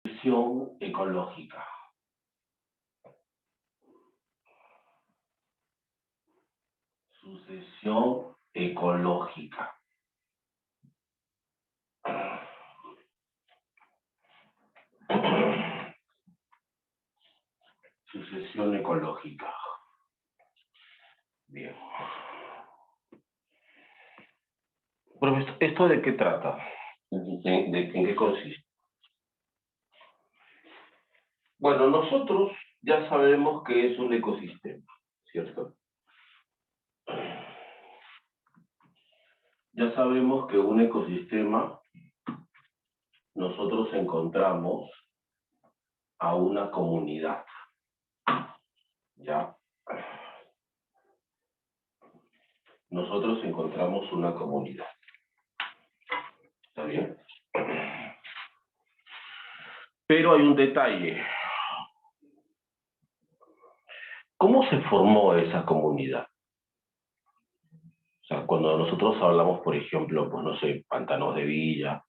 Sucesión ecológica. Sucesión ecológica. Sucesión ecológica. Bien. Profesor, ¿esto de qué trata? ¿En qué consiste? Bueno, nosotros ya sabemos que es un ecosistema, ¿cierto? Ya sabemos que un ecosistema nosotros encontramos a una comunidad, ¿ya? Nosotros encontramos una comunidad. ¿Está bien? Pero hay un detalle. ¿Cómo se formó esa comunidad? O sea, cuando nosotros hablamos, por ejemplo, pues no sé, Pantanos de Villa,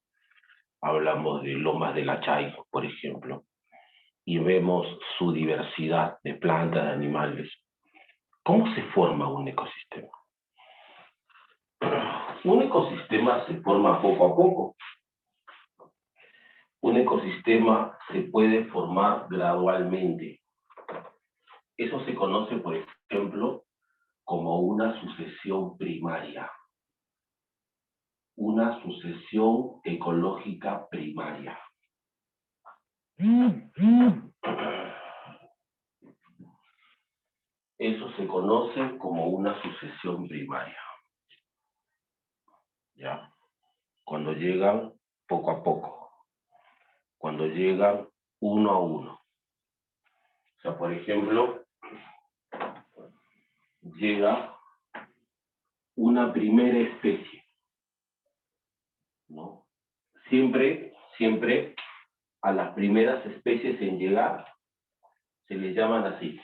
hablamos de Lomas de la Chay, por ejemplo, y vemos su diversidad de plantas, de animales. ¿Cómo se forma un ecosistema? Un ecosistema se forma poco a poco. Un ecosistema se puede formar gradualmente. Eso se conoce, por ejemplo, como una sucesión primaria. Una sucesión ecológica primaria. Eso se conoce como una sucesión primaria. ¿Ya? Cuando llegan poco a poco. Cuando llegan uno a uno. O sea, por ejemplo, llega una primera especie, ¿no? Siempre a las primeras especies en llegar se les llaman así.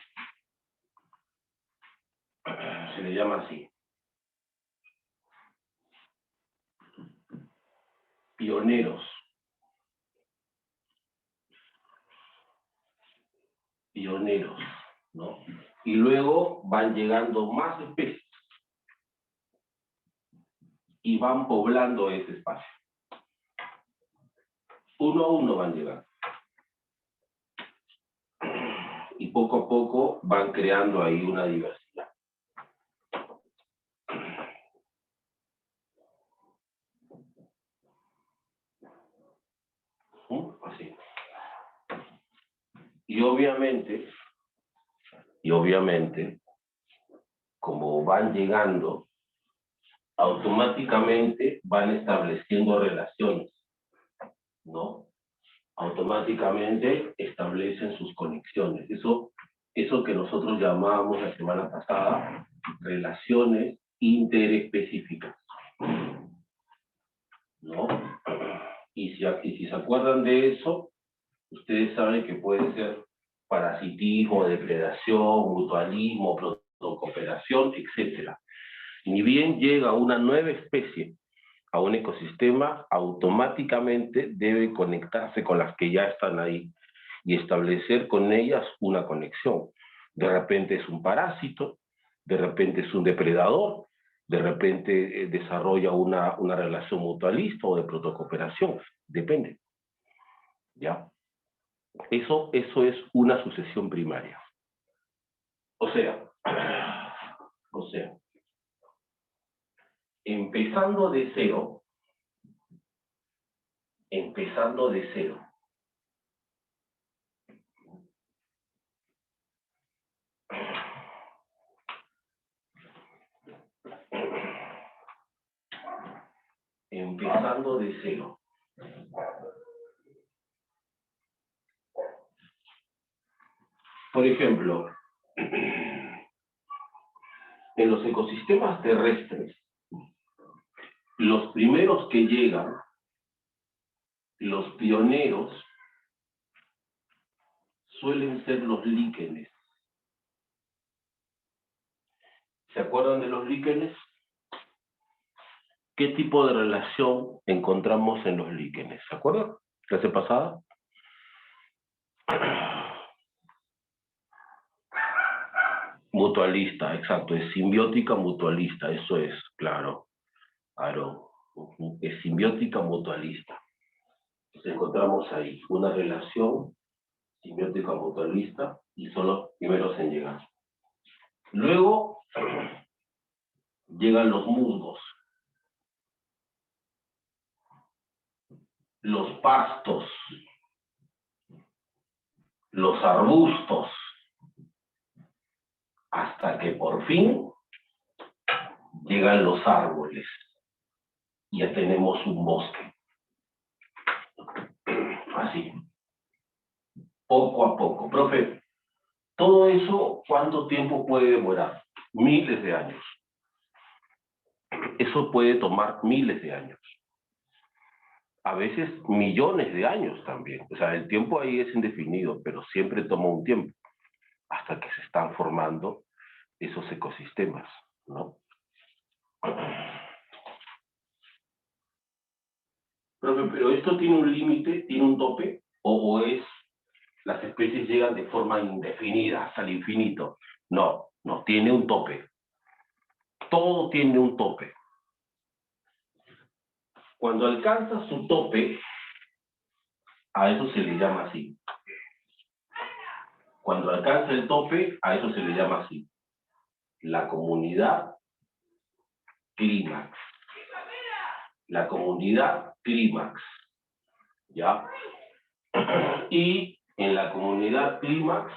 Se les llama así. Pioneros. Pioneros, ¿no? Y luego van llegando más especies y van poblando ese espacio. Uno a uno van llegando. Y poco a poco van creando ahí una diversidad. Así. Y obviamente, como van llegando, automáticamente van estableciendo relaciones, ¿no? Automáticamente establecen sus conexiones. Eso que nosotros llamábamos la semana pasada relaciones interespecíficas, ¿no? Y si se acuerdan de eso, ustedes saben que puede ser parasitismo, depredación, mutualismo, protocooperación, etc. Ni bien llega una nueva especie a un ecosistema, automáticamente debe conectarse con las que ya están ahí y establecer con ellas una conexión. De repente es un parásito, de repente es un depredador, de repente desarrolla una relación mutualista o de protocooperación, depende. ¿Ya? Eso es una sucesión primaria. O sea, empezando de cero, Por ejemplo, en los ecosistemas terrestres, los primeros que llegan, los pioneros, suelen ser los líquenes. ¿Se acuerdan de los líquenes? ¿Qué tipo de relación encontramos en los líquenes? ¿Se acuerdan? ¿Clase pasada? Mutualista, exacto, es simbiótica mutualista, eso es, claro, claro, es simbiótica mutualista. Entonces encontramos ahí una relación simbiótica mutualista y son los primeros en llegar. Luego llegan los musgos, los pastos, los arbustos, hasta que por fin llegan los árboles. Ya tenemos un bosque. Así. Poco a poco. Profe, todo eso, ¿cuánto tiempo puede demorar? Miles de años. Eso puede tomar miles de años. A veces millones de años también. O sea, el tiempo ahí es indefinido, pero siempre toma un tiempo hasta que se están formando esos ecosistemas, ¿no? Profe, pero esto tiene un límite, tiene un tope, o es las especies llegan de forma indefinida hasta el infinito. No, no, tiene un tope. Todo tiene un tope. Cuando alcanza su tope, a eso se le llama así. Cuando alcanza el tope, a eso se le llama así. La comunidad clímax. La comunidad clímax. ¿Ya? Y en la comunidad clímax,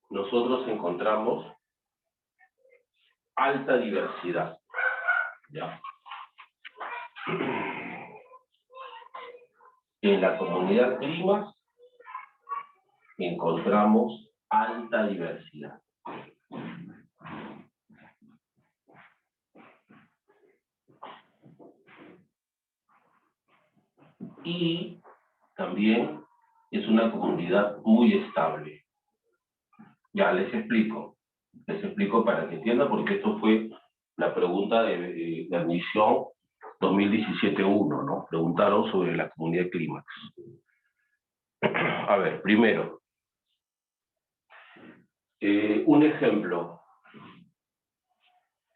nosotros encontramos alta diversidad. ¿Ya? En la comunidad clímax encontramos alta diversidad. Y también es una comunidad muy estable. Ya les explico para que entiendan, porque esto fue la pregunta de admisión 2017-1, ¿no? Preguntaron sobre la comunidad clímax. A ver, primero, un ejemplo.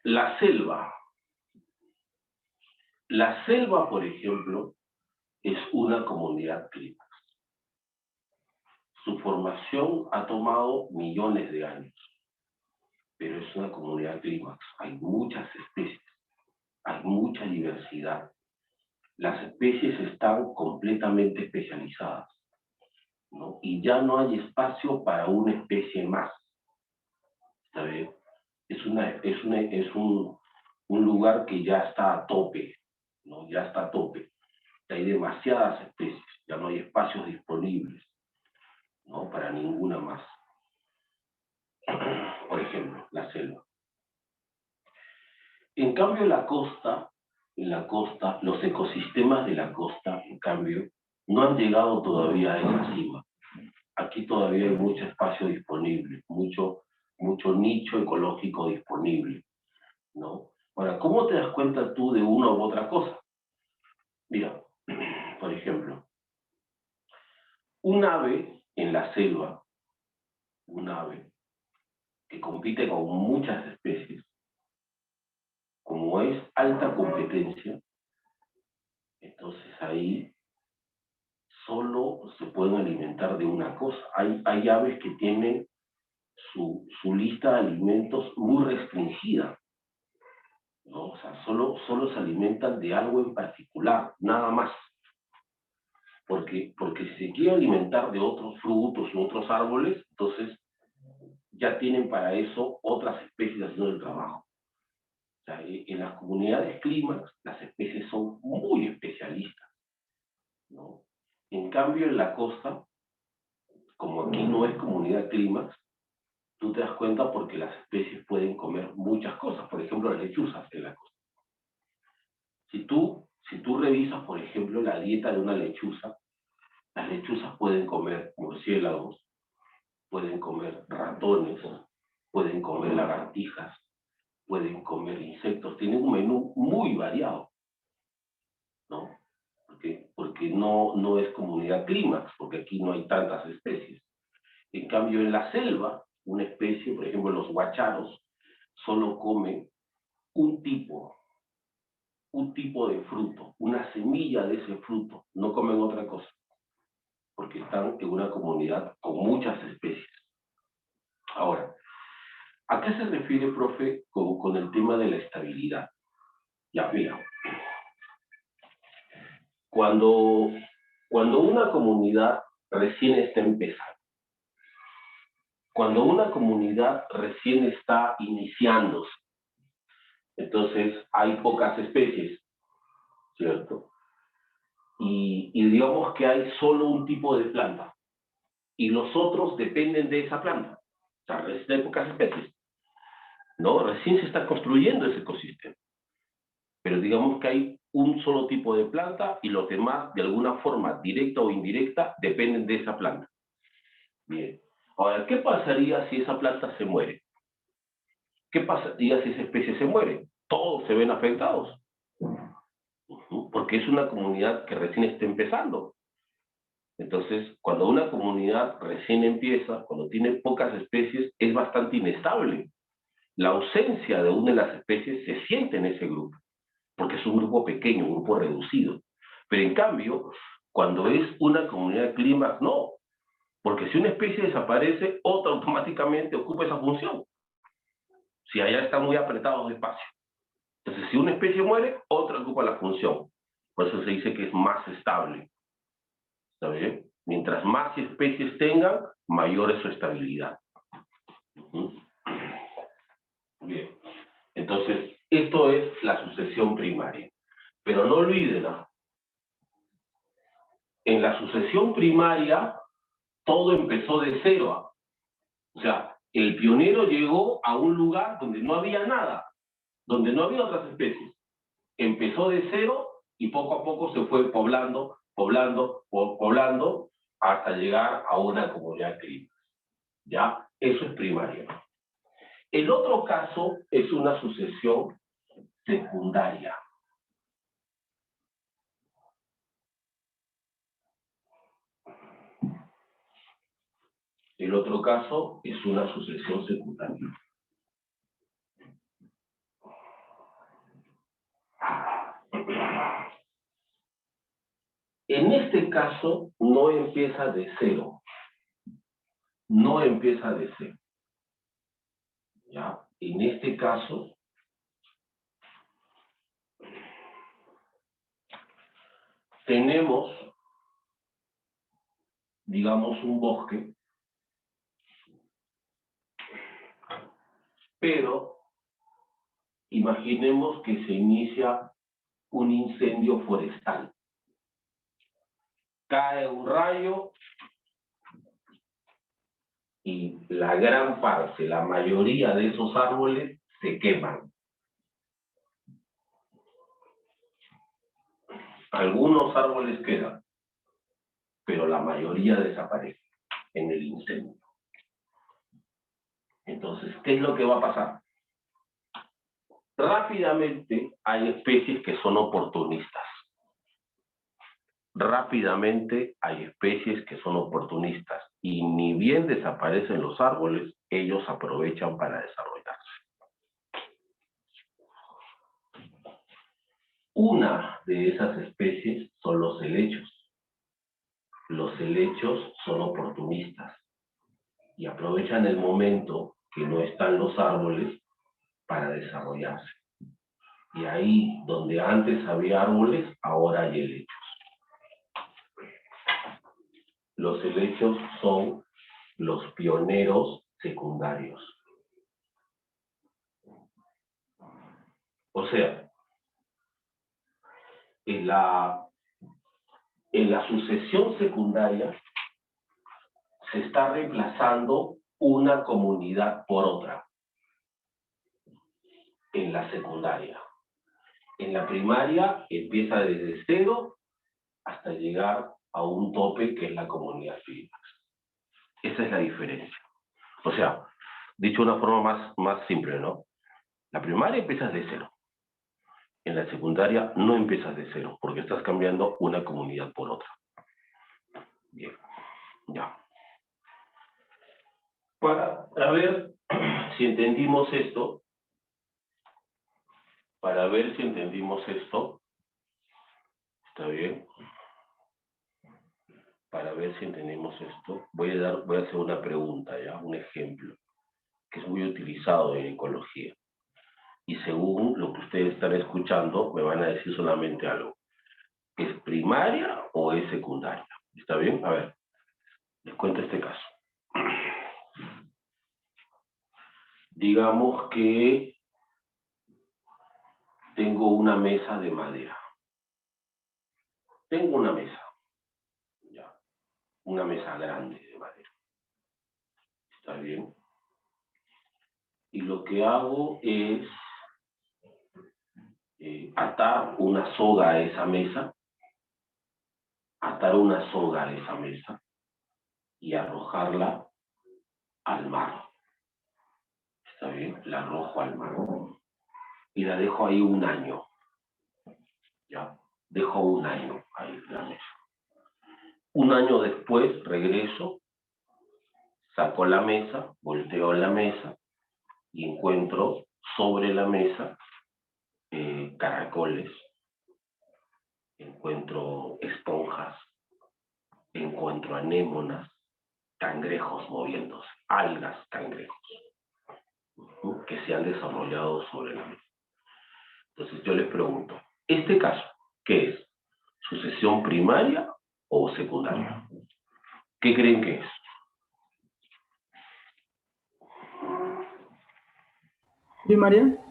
La selva. La selva, por ejemplo, es una comunidad clímax. Su formación ha tomado millones de años, pero es una comunidad clímax. Hay muchas especies, hay mucha diversidad. Las especies están completamente especializadas, ¿no? Y ya no hay espacio para una especie más. ¿Sabes? Es un lugar que ya está a tope, ¿no? Ya está a tope. Hay demasiadas especies, ya no hay espacios disponibles, ¿no? Para ninguna más. Por ejemplo, la selva. En cambio, en la costa, los ecosistemas de la costa, en cambio, no han llegado todavía a esa cima. Aquí todavía hay mucho espacio disponible, mucho nicho ecológico disponible, ¿no? Ahora, ¿cómo te das cuenta tú de una u otra cosa? Mira, por ejemplo, un ave en la selva, un ave que compite con muchas especies, como es alta competencia, entonces ahí solo se pueden alimentar de una cosa. Hay aves que tienen su lista de alimentos muy restringida, ¿no? O sea, solo se alimentan de algo en particular, nada más. Porque si se quiere alimentar de otros frutos u otros árboles, entonces ya tienen para eso otras especies haciendo el trabajo. O sea, en las comunidades clímax, las especies son muy especialistas, ¿no? En cambio, en la costa, como aquí no es comunidad clímax, tú te das cuenta porque las especies pueden comer muchas cosas, por ejemplo, las lechuzas en la costa. Si tú revisas, por ejemplo, la dieta de una lechuza, las lechuzas pueden comer murciélagos, pueden comer ratones, pueden comer lagartijas, pueden comer insectos, tienen un menú muy variado, ¿no? Porque no es comunidad clímax, porque aquí no hay tantas especies. En cambio, en la selva, Una especie, por ejemplo, los guacharos, solo comen un tipo de fruto, una semilla de ese fruto, no comen otra cosa, porque están en una comunidad con muchas especies. Ahora, ¿a qué se refiere, profe, con el tema de la estabilidad? Ya, mira, cuando una comunidad recién está empezando, cuando una comunidad recién está iniciándose, entonces hay pocas especies, ¿cierto? Y digamos que hay solo un tipo de planta, y los otros dependen de esa planta. O sea, recién hay pocas especies, ¿no? Recién se está construyendo ese ecosistema. Pero digamos que hay un solo tipo de planta y los demás, de alguna forma, directa o indirecta, dependen de esa planta. Bien. Ahora, ¿qué pasaría si esa planta se muere? ¿Qué pasaría si esa especie se muere? Todos se ven afectados. Porque es una comunidad que recién está empezando. Entonces, cuando una comunidad recién empieza, cuando tiene pocas especies, es bastante inestable. La ausencia de una de las especies se siente en ese grupo, porque es un grupo pequeño, un grupo reducido. Pero en cambio, cuando es una comunidad de clímax, no. Porque si una especie desaparece, otra automáticamente ocupa esa función. Si allá están muy apretados de espacio. Entonces, si una especie muere, otra ocupa la función. Por eso se dice que es más estable. ¿Está bien? Mientras más especies tengan, mayor es su estabilidad. Bien. Entonces, esto es la sucesión primaria. Pero no olviden, en la sucesión primaria, todo empezó de cero. O sea, el pionero llegó a un lugar donde no había nada, donde no había otras especies. Empezó de cero y poco a poco se fue poblando, hasta llegar a una comunidad clínica. ¿Ya? Eso es primaria. El otro caso es una sucesión secundaria. El otro caso es una sucesión secundaria. En este caso, no empieza de cero. No empieza de cero. ¿Ya? En este caso, tenemos, digamos, un bosque, pero imaginemos que se inicia un incendio forestal. Cae un rayo y la gran parte, la mayoría de esos árboles se queman. Algunos árboles quedan, pero la mayoría desaparece en el incendio. Entonces, ¿qué es lo que va a pasar? Rápidamente hay especies que son oportunistas. Rápidamente hay especies que son oportunistas y ni bien desaparecen los árboles, ellos aprovechan para desarrollarse. Una de esas especies son los helechos. Los helechos son oportunistas y aprovechan el momento que no están los árboles para desarrollarse. Y ahí, donde antes había árboles, ahora hay helechos. Los helechos son los pioneros secundarios. O sea, en la sucesión secundaria se está reemplazando una comunidad por otra. En la secundaria. En la primaria empieza desde cero hasta llegar a un tope que es la comunidad clímax. Esa es la diferencia. O sea, dicho de una forma más simple, ¿no? La primaria empiezas de cero. En la secundaria no empiezas de cero, porque estás cambiando una comunidad por otra. Bien, ya. Para Para ver si entendimos esto, ¿está bien? Para ver si entendimos esto, voy a hacer una pregunta, ¿ya? Un ejemplo, que es muy utilizado en ecología. Y según lo que ustedes están escuchando, me van a decir solamente algo. ¿Es primaria o es secundaria? ¿Está bien? A ver, les cuento este caso. Digamos que tengo una mesa de madera. Tengo una mesa, ya, una mesa grande de madera. ¿Está bien? Y lo que hago es atar una soga a esa mesa, y arrojarla al mar. ¿Está bien? La arrojo al mar. Y la dejo ahí un año. ¿Ya? Dejo un año ahí en la mesa. Un año después regreso, saco la mesa, volteo la mesa y encuentro sobre la mesa caracoles, encuentro esponjas, encuentro anémonas, cangrejos moviéndose, algas cangrejos, que se han desarrollado sobre la mesa. Entonces yo les pregunto, ¿este caso qué es? ¿Sucesión primaria o secundaria? ¿Qué creen que es? Primaria.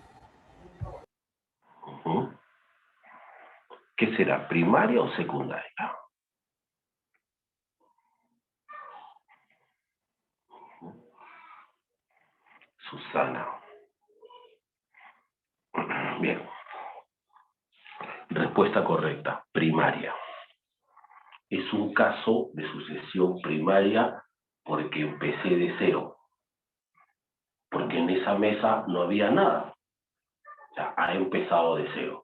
¿Qué será? ¿Primaria o secundaria? Susana. Bien. Respuesta correcta. Primaria. Es un caso de sucesión primaria porque empecé de cero. Porque en esa mesa no había nada. O sea, ha empezado de cero.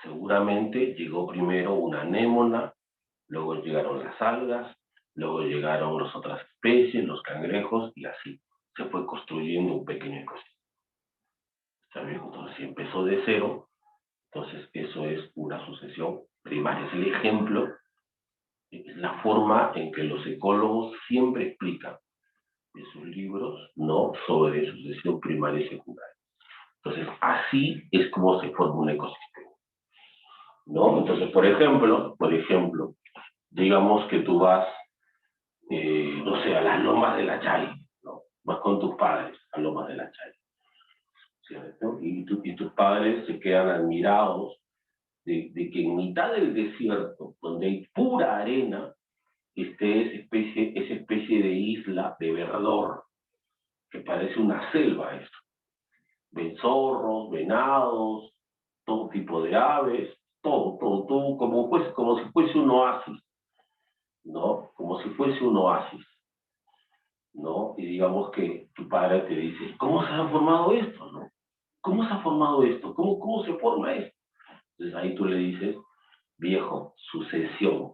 Seguramente llegó primero una anémona, luego llegaron las algas, luego llegaron las otras especies, los cangrejos, y así se fue construyendo un pequeño ecosistema. ¿Está bien? Entonces, si empezó de cero, entonces eso es una sucesión primaria. Es el ejemplo, es la forma en que los ecólogos siempre explican en sus libros, ¿no?, sobre sucesión primaria y secundaria. Entonces, así es como se forma un ecosistema, ¿no? Entonces, por ejemplo, digamos que tú vas, no sé, a las lomas de la Chay, ¿no? Vas con tus padres a lomas de la Chay, ¿cierto? Y tus padres se quedan admirados de que en mitad del desierto, donde hay pura arena, esté esa especie de isla de verdor, que parece una selva eso. Ven zorros, venados, todo tipo de aves, todo, como si fuese un oasis, ¿no? Como si fuese un oasis, ¿no? Y digamos que tu padre te dice, ¿cómo se ha formado esto, no? ¿Cómo se ha formado esto? ¿Cómo se forma esto? Entonces ahí tú le dices, viejo, sucesión,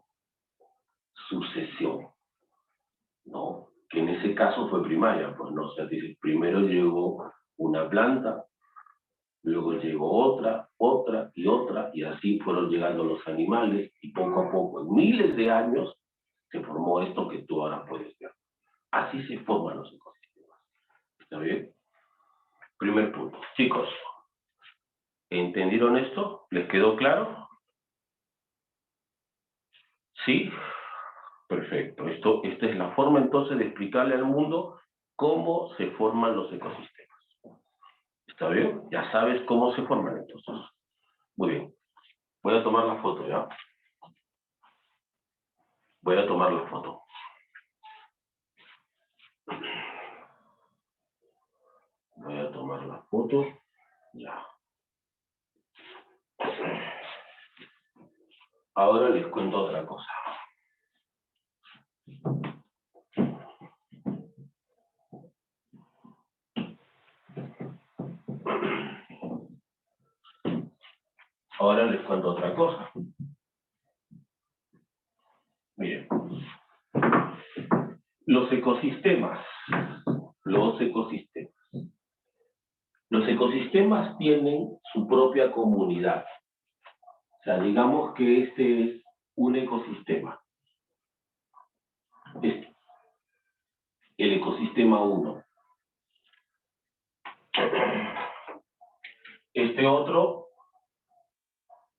¿no? Que en ese caso fue primaria, pues no, o sea, dice, primero llegó una planta, luego llegó otra, y así fueron llegando los animales, y poco a poco, en miles de años, se formó esto que tú ahora puedes ver. Así se forman los ecosistemas. ¿Está bien? Primer punto. Chicos, ¿entendieron esto? ¿Les quedó claro? ¿Sí? Perfecto. Esta es la forma entonces de explicarle al mundo cómo se forman los ecosistemas. ¿Está bien? Ya sabes cómo se forman entonces. Muy bien. Voy a tomar la foto, ¿ya? Voy a tomar la foto. Voy a tomar la foto. Ya. Ahora les cuento otra cosa. Ahora les cuento otra cosa. Miren, los ecosistemas Los ecosistemas. Los ecosistemas tienen su propia comunidad. O sea, digamos que este es un ecosistema. Este, el ecosistema 1. Este otro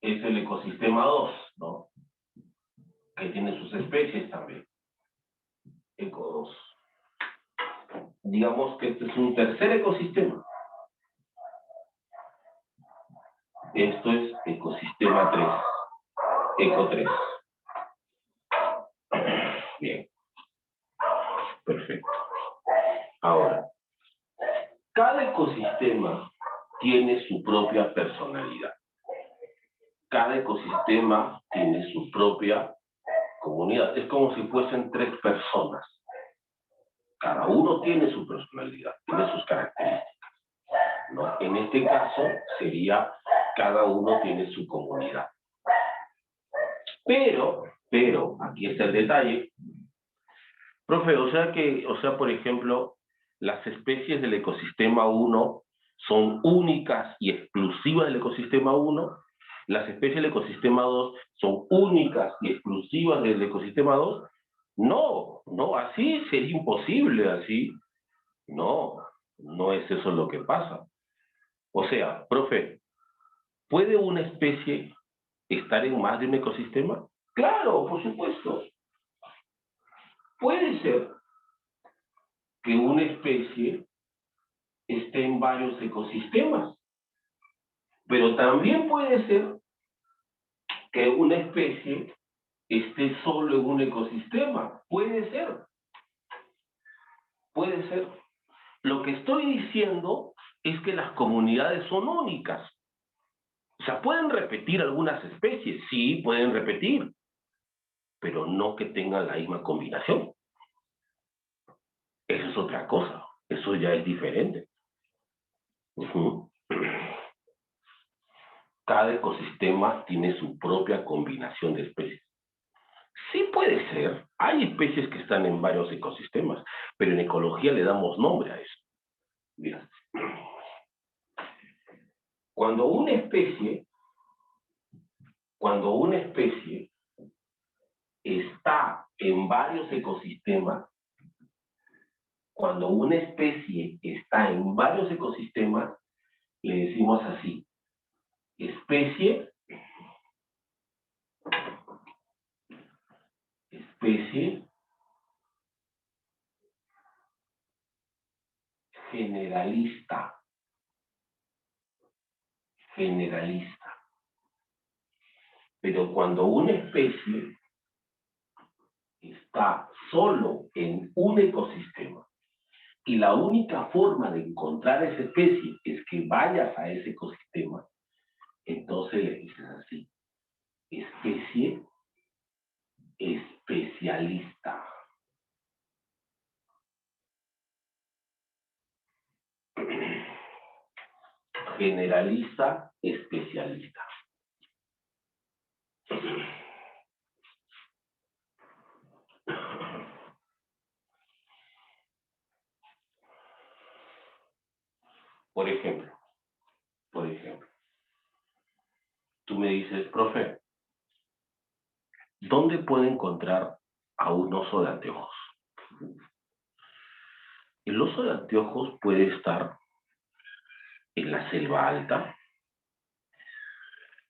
es el ecosistema 2, ¿no? Que tiene sus especies también. Eco 2. Digamos que este es un tercer ecosistema. Esto es ecosistema 3. Eco 3. Bien. Perfecto. Ahora, cada ecosistema tiene su propia personalidad. Cada ecosistema tiene su propia comunidad. Es como si fuesen 3 personas. Cada uno tiene su personalidad, tiene sus características, ¿no? En este caso sería cada uno tiene su comunidad. Pero, aquí está el detalle. Profe, o sea, por ejemplo, las especies del ecosistema 1 son únicas y exclusivas del ecosistema 1, las especies del ecosistema 2 son únicas y exclusivas del ecosistema 2. No, así sería imposible, así. No es eso lo que pasa. O sea, profe, ¿puede una especie estar en más de un ecosistema? Claro, por supuesto. Puede ser que una especie esté en varios ecosistemas, pero también puede ser que una especie esté solo en un ecosistema. Puede ser. Lo que estoy diciendo es que las comunidades son únicas. O sea, pueden repetir algunas especies, sí, pueden repetir, pero no que tengan la misma combinación. Eso es otra cosa, eso ya es diferente. Cada ecosistema tiene su propia combinación de especies. Sí puede ser, hay especies que están en varios ecosistemas, pero en ecología le damos nombre a eso. Mira, cuando una especie está en varios ecosistemas, le decimos así: especie generalista. Pero cuando una especie está solo en un ecosistema y la única forma de encontrar esa especie es que vayas a ese ecosistema, entonces le dices así: especie especialista. Generalista, especialista. Por ejemplo, tú me dices: profe, ¿dónde puedo encontrar a un oso de anteojos? El oso de anteojos puede estar en la selva alta,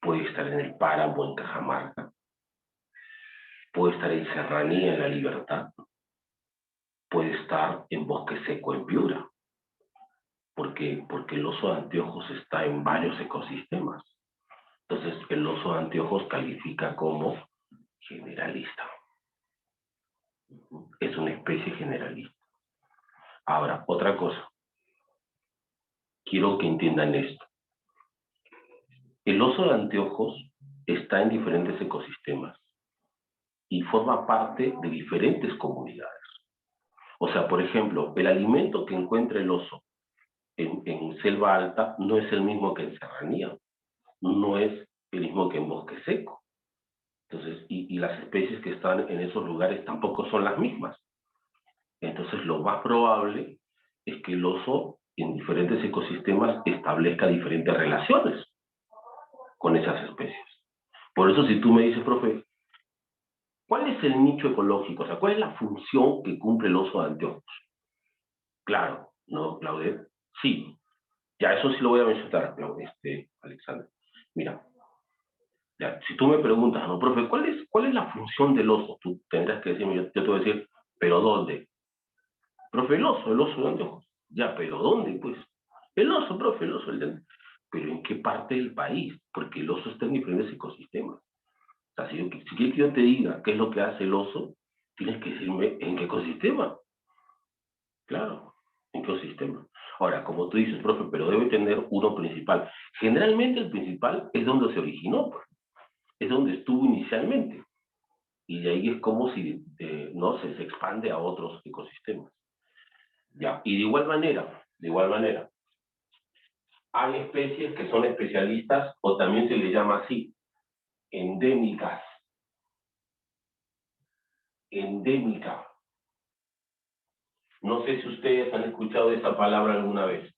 puede estar en el páramo en Cajamarca, puede estar en Serranía en La Libertad, puede estar en Bosque Seco en Piura, porque el oso de anteojos está en varios ecosistemas. Entonces, el oso de anteojos califica como generalista. Es una especie generalista. Ahora, otra cosa. Quiero que entiendan esto. El oso de anteojos está en diferentes ecosistemas y forma parte de diferentes comunidades. O sea, por ejemplo, el alimento que encuentra el oso en selva alta no es el mismo que en serranía, no es el mismo que en bosque seco. Entonces, y las especies que están en esos lugares tampoco son las mismas. Entonces, lo más probable es que el oso en diferentes ecosistemas establezca diferentes relaciones con esas especies. Por eso si tú me dices, profe, ¿cuál es el nicho ecológico? O sea, ¿cuál es la función que cumple el oso de anteojos? Claro, ¿no, Claudia? Sí, ya eso sí lo voy a mencionar, Alexander. Mira, ya, si tú me preguntas, no, profe, ¿cuál es la función del oso? Tú tendrás que decirme, yo te voy a decir, ¿pero dónde? Profe, el oso de anteojos. Ya, ¿pero dónde, pues? El oso, profe, el oso. ¿Pero en qué parte del país? Porque el oso está en diferentes ecosistemas. O sea, si quieres que yo te diga qué es lo que hace el oso, tienes que decirme en qué ecosistema. Claro, en qué ecosistema. Ahora, como tú dices, profe, pero debe tener uno principal. Generalmente el principal es donde se originó, pues. Es donde estuvo inicialmente. Y de ahí es como si no se expande a otros ecosistemas. Ya, y de igual manera, hay especies que son especialistas o también se les llama así, endémicas. Endémica. No sé si ustedes han escuchado esa palabra alguna vez.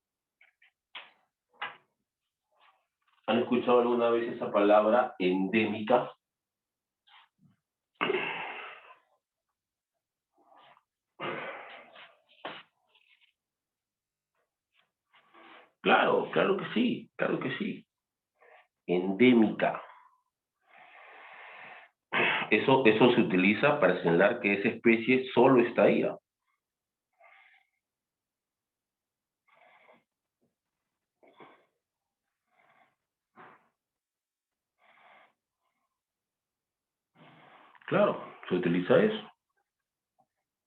¿Han escuchado alguna vez esa palabra endémica? Claro, claro que sí, claro que sí. Endémica. Eso se utiliza para señalar que esa especie solo está ahí. Claro, se utiliza eso,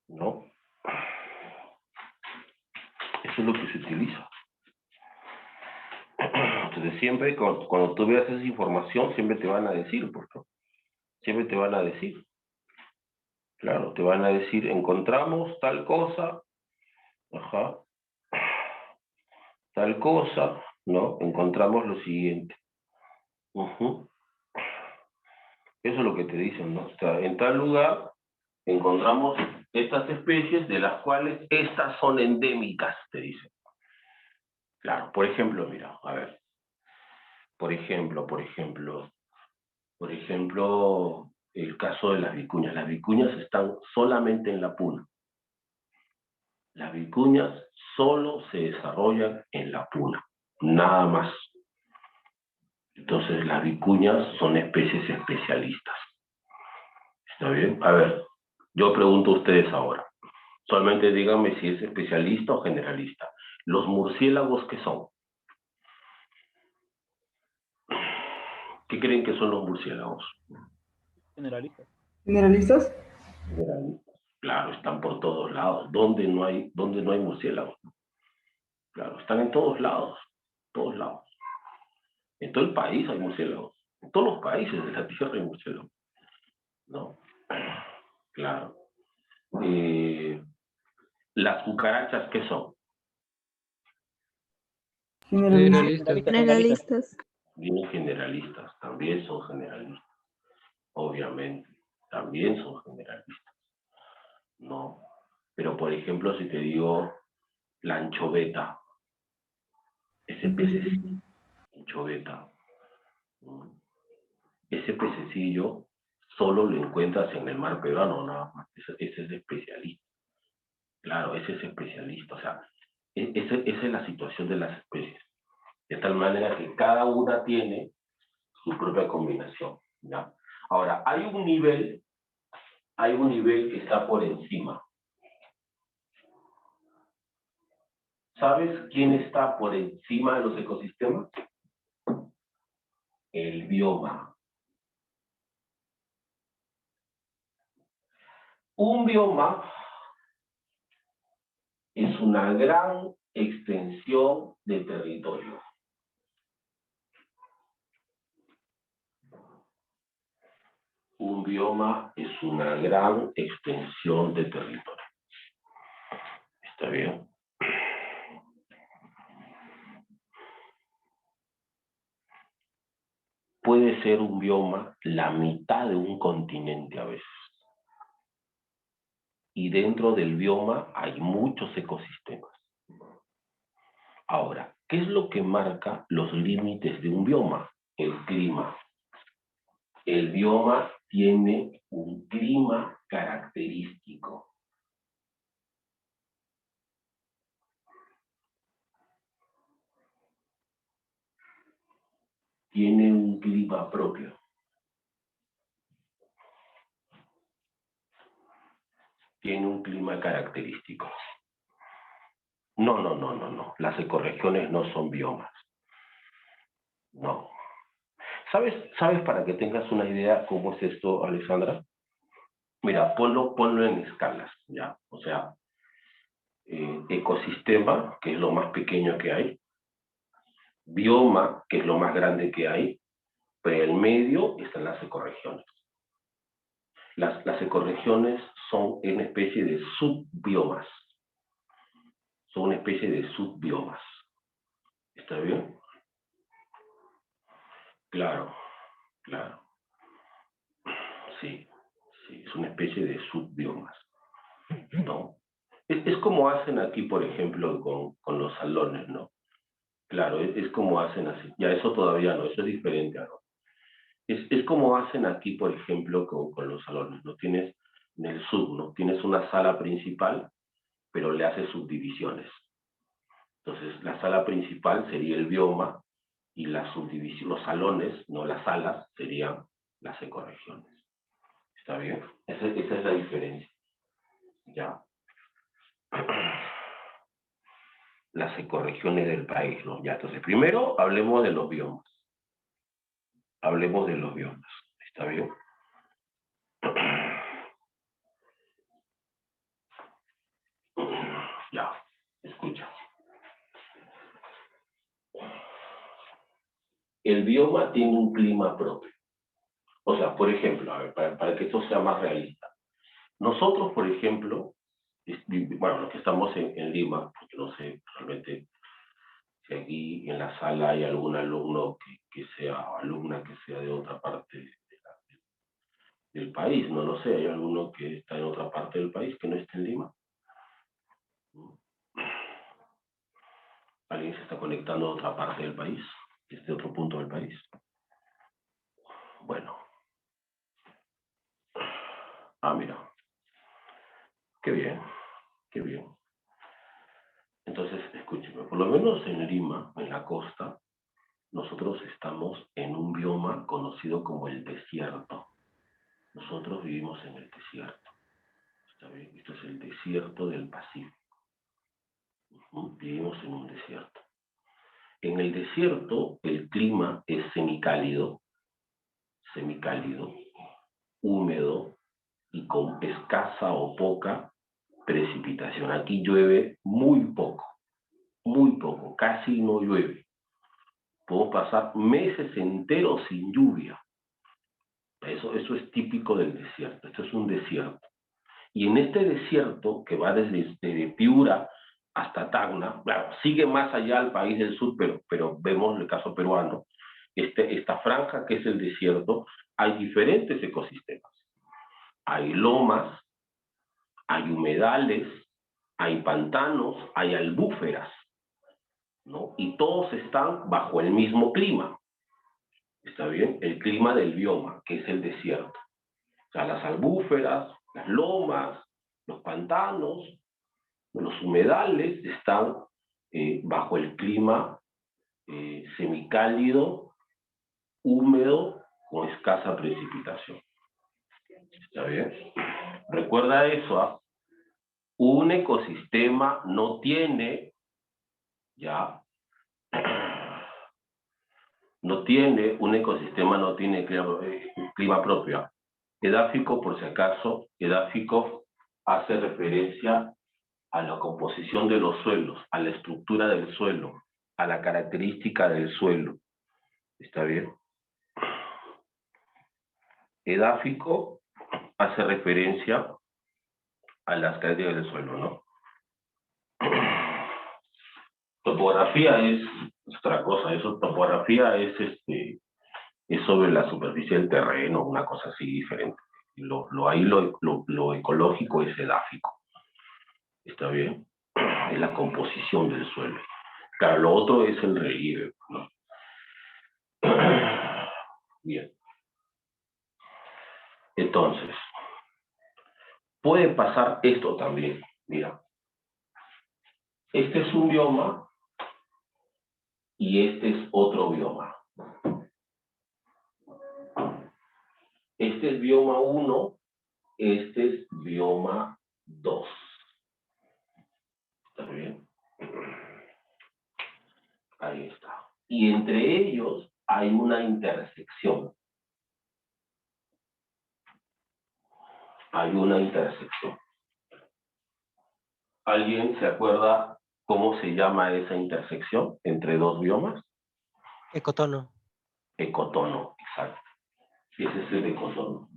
¿no? Eso es lo que se utiliza. Entonces siempre, cuando tú veas esa información, siempre te van a decir, porque siempre te van a decir. Claro, te van a decir, encontramos tal cosa, ajá, tal cosa, ¿no? Encontramos lo siguiente. Ujú. Eso es lo que te dicen, ¿no? O sea, en tal lugar encontramos estas especies de las cuales estas son endémicas, te dicen. Claro, por ejemplo, mira, a ver, por ejemplo, el caso de las vicuñas. Las vicuñas están solamente en la puna. Las vicuñas solo se desarrollan en la puna, nada más. Entonces, las vicuñas son especies especialistas. ¿Está bien? A ver, yo pregunto a ustedes ahora. Solamente díganme si es especialista o generalista. ¿Los murciélagos qué son? ¿Qué creen que son los murciélagos? Generalistas. ¿Generalistas? Generalistas. Claro, están por todos lados. ¿Dónde no hay murciélagos? Claro, están en todos lados. Todos lados. En todo el país hay murciélagos. En todos los países de la Tierra hay murciélagos. ¿No? Claro. ¿Las cucarachas qué son? Generalistas. Generalistas. Bien generalistas. También son generalistas. Obviamente. También son generalistas. ¿No? Pero, por ejemplo, si te digo la anchoveta, ese pececillo, anchoveta, ¿no? Ese pececillo solo lo encuentras en el mar peruano, nada más. Ese es especialista. Claro, ese es especialista. O sea, esa es la situación de las especies. De tal manera que cada una tiene su propia combinación, ¿ya? Ahora, hay un nivel que está por encima. ¿Sabes quién está por encima de los ecosistemas? El bioma. Un bioma es una gran extensión de territorio. Un bioma es una gran extensión de territorio. ¿Está bien? Puede ser un bioma la mitad de un continente a veces. Y dentro del bioma hay muchos ecosistemas. Ahora, ¿qué es lo que marca los límites de un bioma? El clima. El bioma tiene un clima característico. Tiene un clima propio. Tiene un clima característico. No. Las ecorregiones no son biomas. No. ¿Sabes para que tengas una idea cómo es esto, Alexandra? Mira, ponlo en escalas, ¿ya? O sea, ecosistema, que es lo más pequeño que hay, bioma, que es lo más grande que hay, pero en el medio están las ecorregiones. Las ecorregiones son una especie de subbiomas. Son una especie de subbiomas. ¿Está bien? Claro. Sí, es una especie de subbiomas, ¿no? Es como hacen aquí, por ejemplo, con los salones, ¿no? Claro, es como hacen así. Ya eso todavía no, eso es diferente, ¿no? Es como hacen aquí, por ejemplo, con los salones, ¿no? Tienes en el sub, ¿no? Tienes una sala principal, pero le haces subdivisiones. Entonces, la sala principal sería el bioma y la subdivisión, los salones, no las salas, serían las ecorregiones. ¿Está bien? Esa es la diferencia. Ya. Las ecorregiones del país, ¿no? Ya, entonces, primero hablemos de los biomas. Hablemos de los biomas. ¿Está bien? Ya, escucha. El bioma tiene un clima propio. O sea, por ejemplo, a ver, para que esto sea más realista. Nosotros, por ejemplo, bueno, los que estamos en Lima, porque no sé realmente si aquí en la sala hay algún alumno que sea, o alumna que sea de otra parte del país, no lo sé, hay alguno que está en otra parte del país que no esté en Lima. Alguien se está conectando a otra parte del país, desde otro punto del país. Bueno. Mira. Qué bien, qué bien. Entonces, escúcheme, por lo menos en Lima, en la costa, nosotros estamos en un bioma conocido como el desierto. Nosotros vivimos en el desierto. ¿Está bien? Esto es el desierto del Pacífico. Vivimos en un desierto. En el desierto, el clima es semicálido, húmedo y con escasa o poca precipitación. Aquí llueve muy poco, casi no llueve. Puedo pasar meses enteros sin lluvia. Eso es típico del desierto. Esto es un desierto. Y en este desierto, que va desde Piura hasta Tacna, claro, sigue más allá al país del sur, pero vemos el caso peruano, esta franja que es el desierto, hay diferentes ecosistemas. Hay lomas, hay humedales, hay pantanos, hay albúferas, ¿no? Y todos están bajo el mismo clima. ¿Está bien? El clima del bioma, que es el desierto. O sea, las albúferas, las lomas, los pantanos, los humedales están bajo el clima semicálido, húmedo, con escasa precipitación. ¿Está bien? Recuerda eso, ¿ah? Un ecosistema no tiene, ya, un ecosistema no tiene clima propio. Edáfico, por si acaso, edáfico hace referencia a la composición de los suelos, a la estructura del suelo, a la característica del suelo. ¿Está bien? Edáfico hace referencia a las características del suelo, ¿no? Topografía es otra cosa, topografía es sobre la superficie del terreno, una cosa así diferente. Lo ecológico es edáfico. ¿Está bien? Es la composición del suelo. Claro, lo otro es el relieve, ¿no? Bien. Entonces, puede pasar esto también. Mira, este es un bioma y este es otro bioma. Este es bioma 1, este es bioma 2. ¿Está bien? Ahí está. Y entre ellos hay una intersección. Hay una intersección. ¿Alguien se acuerda cómo se llama esa intersección entre dos biomas? Ecotono. Ecotono, exacto. Ese es el ecotono.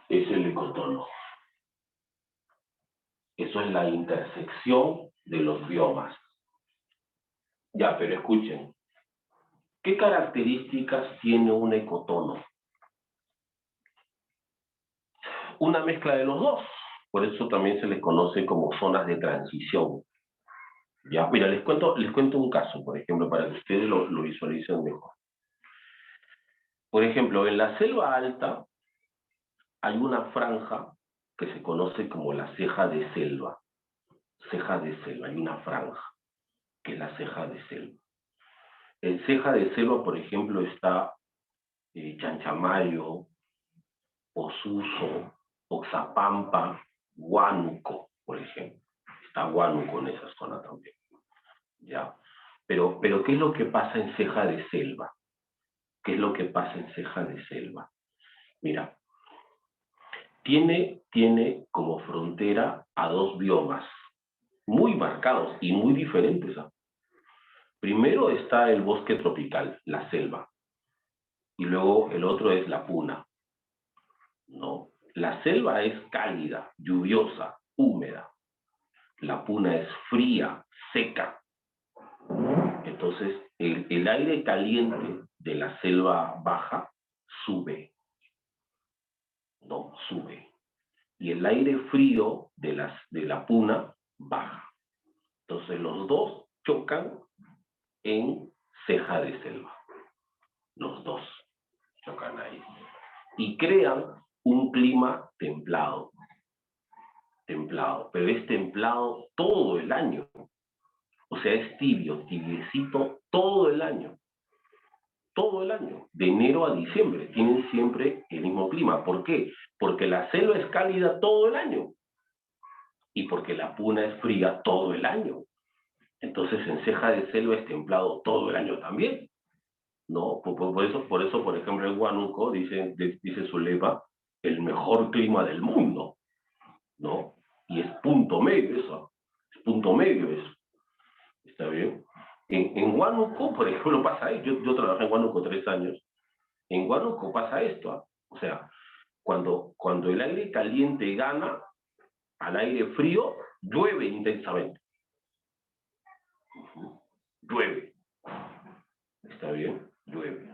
Es el ecotono. Eso es la intersección de los biomas. Ya, pero escuchen. ¿Qué características tiene un ecotono? Una mezcla de los dos. Por eso también se les conoce como zonas de transición. Ya, mira, les cuento un caso, por ejemplo, para que ustedes lo visualicen mejor. Por ejemplo, en la selva alta hay una franja que se conoce como la ceja de selva. Ceja de selva, hay una franja que es la ceja de selva. En ceja de selva, por ejemplo, está Chanchamayo, Osuso, Oxapampa, Huánuco, por ejemplo. Está Huánuco en esa zona también. ¿Ya? Pero, ¿qué es lo que pasa en ceja de selva? ¿Qué es lo que pasa en ceja de selva? Mira, tiene como frontera a dos biomas muy marcados y muy diferentes. Primero está el bosque tropical, la selva, y luego el otro es la puna, ¿no? La selva es cálida, lluviosa, húmeda. La puna es fría, seca. Entonces, el aire caliente de la selva baja sube, ¿no? Sube. Y el aire frío de la puna baja. Entonces, los dos chocan en ceja de selva. Los dos chocan ahí. Y crean un clima templado. Templado, pero es templado todo el año. O sea, es tibio, tibiecito todo el año. Todo el año, de enero a diciembre, tienen siempre el mismo clima. ¿Por qué? Porque la selva es cálida todo el año y porque la puna es fría todo el año. Entonces, en ceja de selva es templado todo el año también, ¿no? Por eso, por ejemplo, en Huánuco dice su lema, el mejor clima del mundo, ¿no? Y es punto medio eso, es punto medio eso. ¿Está bien? En Huánuco, por ejemplo, pasa esto. Yo trabajé en Huánuco 3 años. En Huánuco pasa esto. O sea, cuando el aire caliente gana al aire frío, llueve intensamente. Llueve. ¿Está bien? Llueve.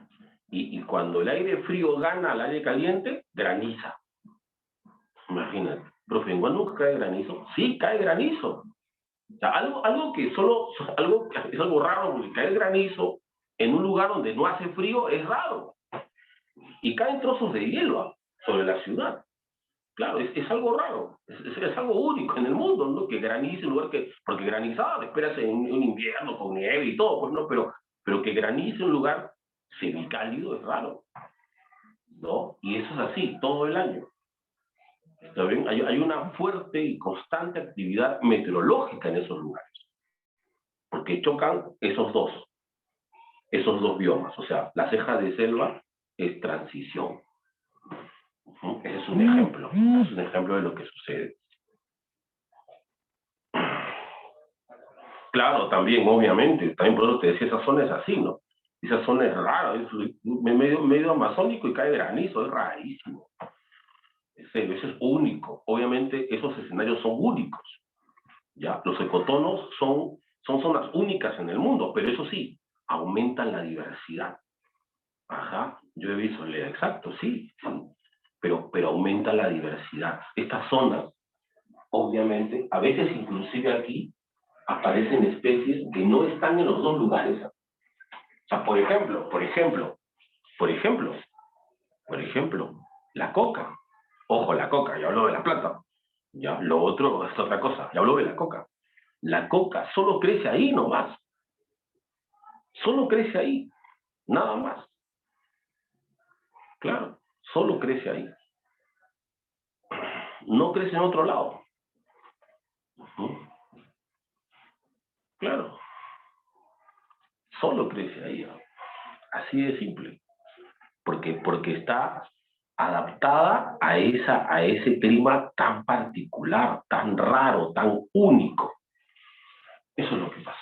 Y cuando el aire frío gana al aire caliente, graniza. Imagínate. Profe, ¿en Huánuco cae granizo? Sí, cae granizo. O sea, algo que es algo raro, porque cae granizo en un lugar donde no hace frío es raro. Y caen trozos de hielo sobre la ciudad. Claro, es algo raro, es algo único en el mundo, ¿no? Que granice en un lugar porque granizado esperas en un invierno con nieve y todo, pues no, pero que granice en un lugar semicálido es raro, ¿no? Y eso es así, todo el año. ¿Está bien? Hay una fuerte y constante actividad meteorológica en esos lugares, porque chocan esos dos biomas, o sea, la ceja de selva es transición. Ese es un ejemplo de lo que sucede. Claro, también, obviamente, también por eso te decía, esa zona es así, ¿no? Esa zona es rara, es medio amazónico y cae granizo, es rarísimo. En serio, eso es único. Obviamente, esos escenarios son únicos. ¿ya? Los ecotonos son zonas únicas en el mundo, pero eso sí, aumentan la diversidad. Ajá, yo he visto, exacto, sí, sí, pero aumenta la diversidad. Estas zonas, obviamente, a veces inclusive aquí, aparecen especies que no están en los dos lugares. O sea, por ejemplo, la coca. Ojo, la coca, ya hablo de la planta. Ya, lo otro es otra cosa, ya hablo de la coca. La coca solo crece ahí nomás. Solo crece ahí, nada más. Claro, solo crece ahí. No crece en otro lado. Claro, solo crece ahí. Así de simple. Porque está adaptada a ese clima tan particular, tan raro, tan único. Eso es lo que pasa.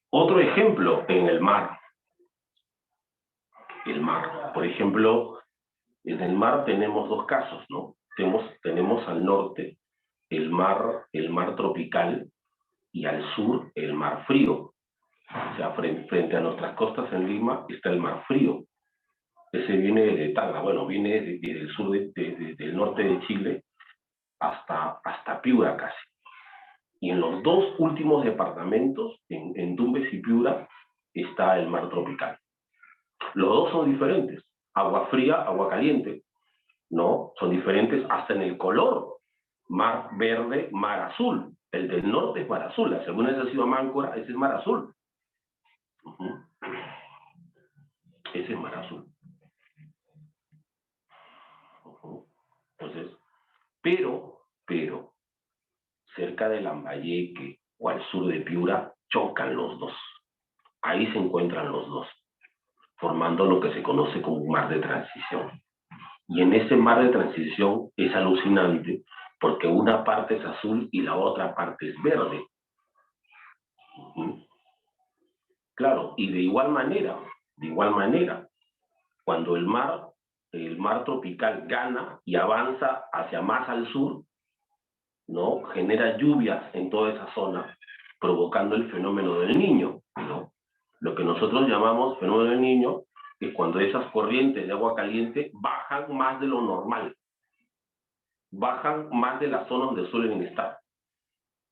Otro ejemplo en el mar. El mar, por ejemplo, en el mar tenemos dos casos, ¿no? Tenemos al norte el mar tropical y al sur el mar frío. O sea, frente a nuestras costas en Lima está el mar frío. Ese viene de Tanga, bueno, viene del sur del norte de Chile hasta Piura casi. Y en los dos últimos departamentos, en Tumbes y Piura, está el mar tropical. Los dos son diferentes, agua fría, agua caliente, ¿no? Son diferentes hasta en el color, mar verde, mar azul. El del norte es mar azul, la segunda vez ha sido Máncora, ese es mar azul. Ese es mar azul. Entonces, pero, cerca de Lambayeque o al sur de Piura, chocan los dos. Ahí se encuentran los dos, formando lo que se conoce como un mar de transición. Y en ese mar de transición es alucinante porque una parte es azul y la otra parte es verde. Claro, y de igual manera, cuando el mar tropical gana y avanza hacia más al sur, ¿no? Genera lluvias en toda esa zona, provocando el fenómeno del Niño, ¿no? Lo que nosotros llamamos fenómeno del Niño es cuando esas corrientes de agua caliente bajan más de lo normal, bajan más de la zona donde suelen estar,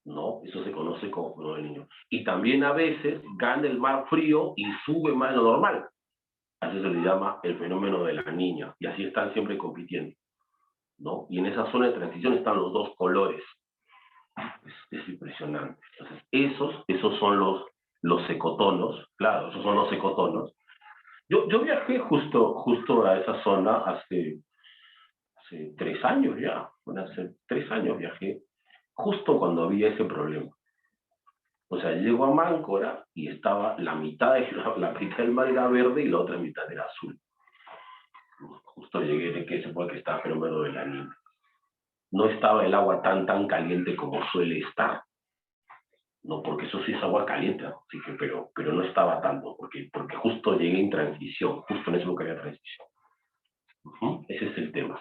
¿no? Eso se conoce como fenómeno del Niño. Y también a veces gana el mar frío y sube más de lo normal. A eso se le llama el fenómeno de la Niña. Y así están siempre compitiendo, ¿no? Y en esa zona de transición están los dos colores. Es impresionante. Entonces, esos son los ecotonos, claro, esos son los ecotonos. Yo viajé justo a esa zona hace 3 años ya. Bueno, hace 3 años viajé, justo cuando había ese problema. O sea, llego a Máncora y estaba la mitad del mar era verde y la otra mitad era azul. Justo llegué de que se puede que estaba fenómeno de la Niña. No estaba el agua tan caliente como suele estar. No, porque eso sí es agua caliente, así que, pero no estaba tanto, porque justo llegué en transición, justo en ese lugar había transición. Ese es el tema.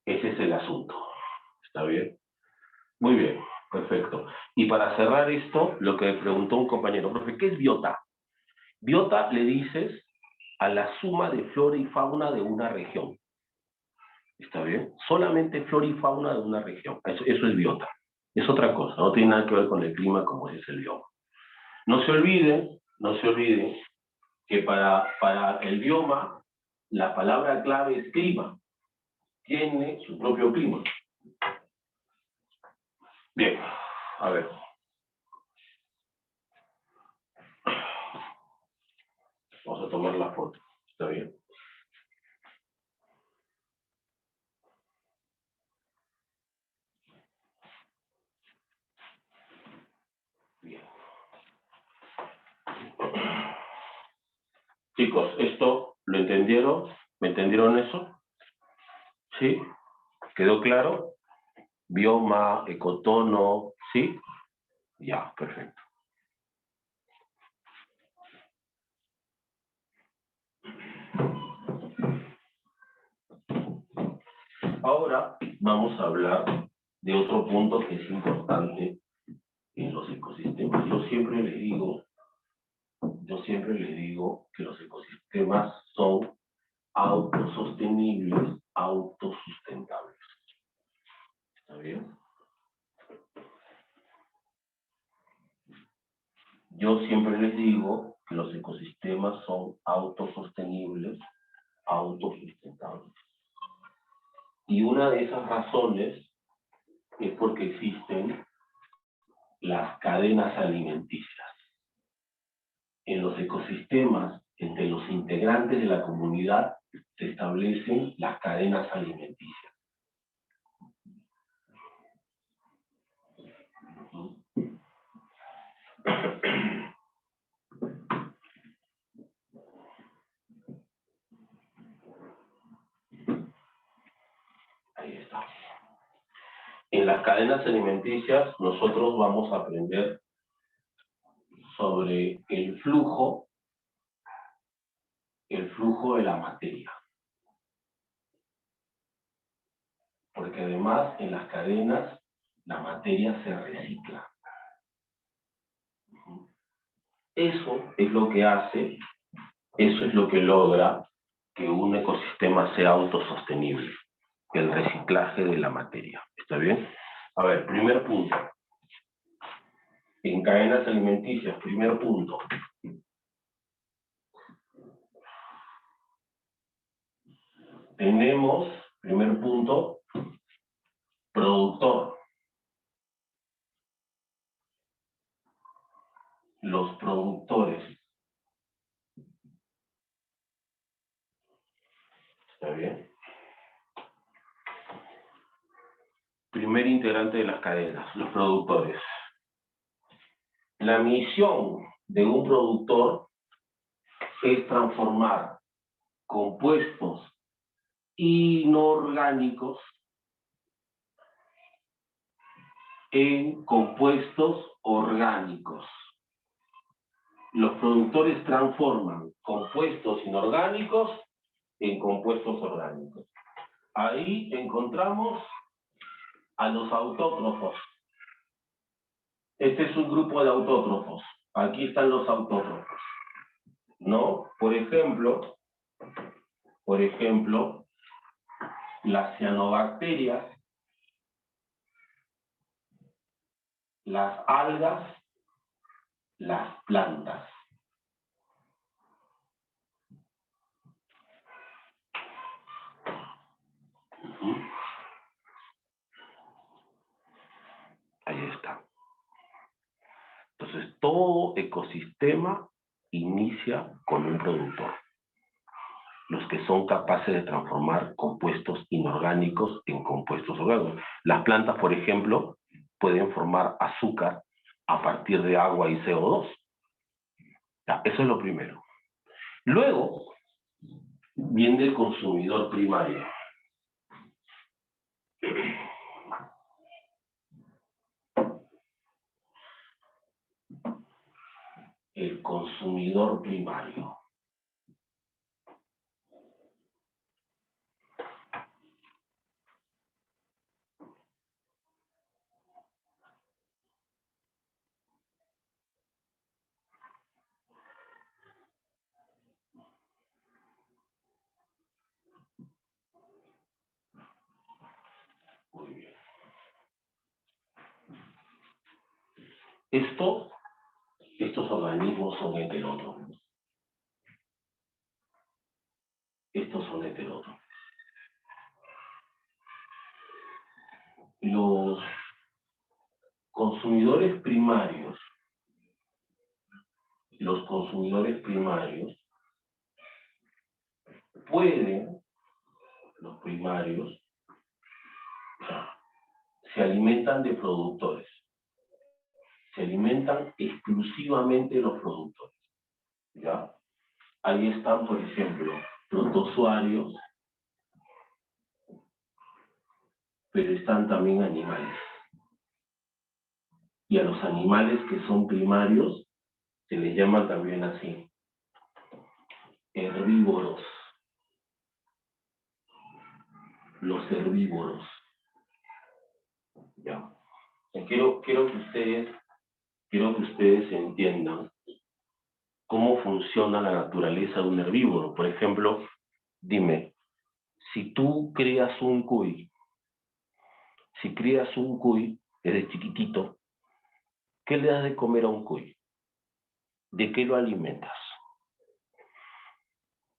Ese es el asunto. ¿Está bien? Muy bien, perfecto. Y para cerrar esto, lo que me preguntó un compañero, profe, ¿qué es biota? Biota le dices a la suma de flora y fauna de una región. ¿Está bien? Solamente flora y fauna de una región. Eso es biota. Es otra cosa, no tiene nada que ver con el clima como es el bioma. No se olviden que para el bioma la palabra clave es clima. Tiene su propio clima. Bien, a ver. Vamos a tomar la foto. ¿Está bien? Bien. Chicos, ¿esto lo entendieron? ¿Me entendieron eso? ¿Sí? ¿Quedó claro? Bioma, ecotono, ¿sí? Ya, perfecto. Ahora vamos a hablar de otro punto que es importante en los ecosistemas. Yo siempre les digo que los ecosistemas son autosostenibles, autosustentables. ¿Está bien? Yo siempre les digo que los ecosistemas son autosostenibles, autosustentables. Y una de esas razones es porque existen las cadenas alimenticias. En los ecosistemas, entre los integrantes de la comunidad, se establecen las cadenas alimenticias. Ahí está. En las cadenas alimenticias nosotros vamos a aprender sobre el flujo de la materia. Porque además en las cadenas la materia se recicla. Eso es lo que hace, eso es lo que logra que un ecosistema sea autosostenible, el reciclaje de la materia. ¿Está bien? A ver, primer punto. En cadenas alimenticias, primer punto. Tenemos, primer punto, productor. Los productores. ¿Está bien? Primer integrante de las cadenas, los productores. La misión de un productor es transformar compuestos inorgánicos en compuestos orgánicos. Los productores transforman compuestos inorgánicos en compuestos orgánicos. Ahí encontramos a los autótrofos. Este es un grupo de autótrofos. Aquí están los autótrofos, ¿no? Por ejemplo, las cianobacterias, las algas, las plantas. Ahí está. Entonces, todo ecosistema inicia con un productor. Los que son capaces de transformar compuestos inorgánicos en compuestos orgánicos. Las plantas, por ejemplo, pueden formar azúcar a partir de agua y CO2. Ya, eso es lo primero. Luego, viene el consumidor primario. El consumidor primario. Muy bien. Estos organismos son heterótrofos. Estos son heterótrofos. Los consumidores primarios, pueden, los primarios, se alimentan de productores. Se alimentan exclusivamente de los productores. ¿Ya? Ahí están, por ejemplo, protozoarios, pero están también animales. Y a los animales que son primarios se les llama también así, herbívoros. Los herbívoros. Ya. Quiero que ustedes entiendan cómo funciona la naturaleza de un herbívoro. Por ejemplo, dime, si tú crías un cuy, desde chiquitito, ¿qué le das de comer a un cuy? ¿De qué lo alimentas?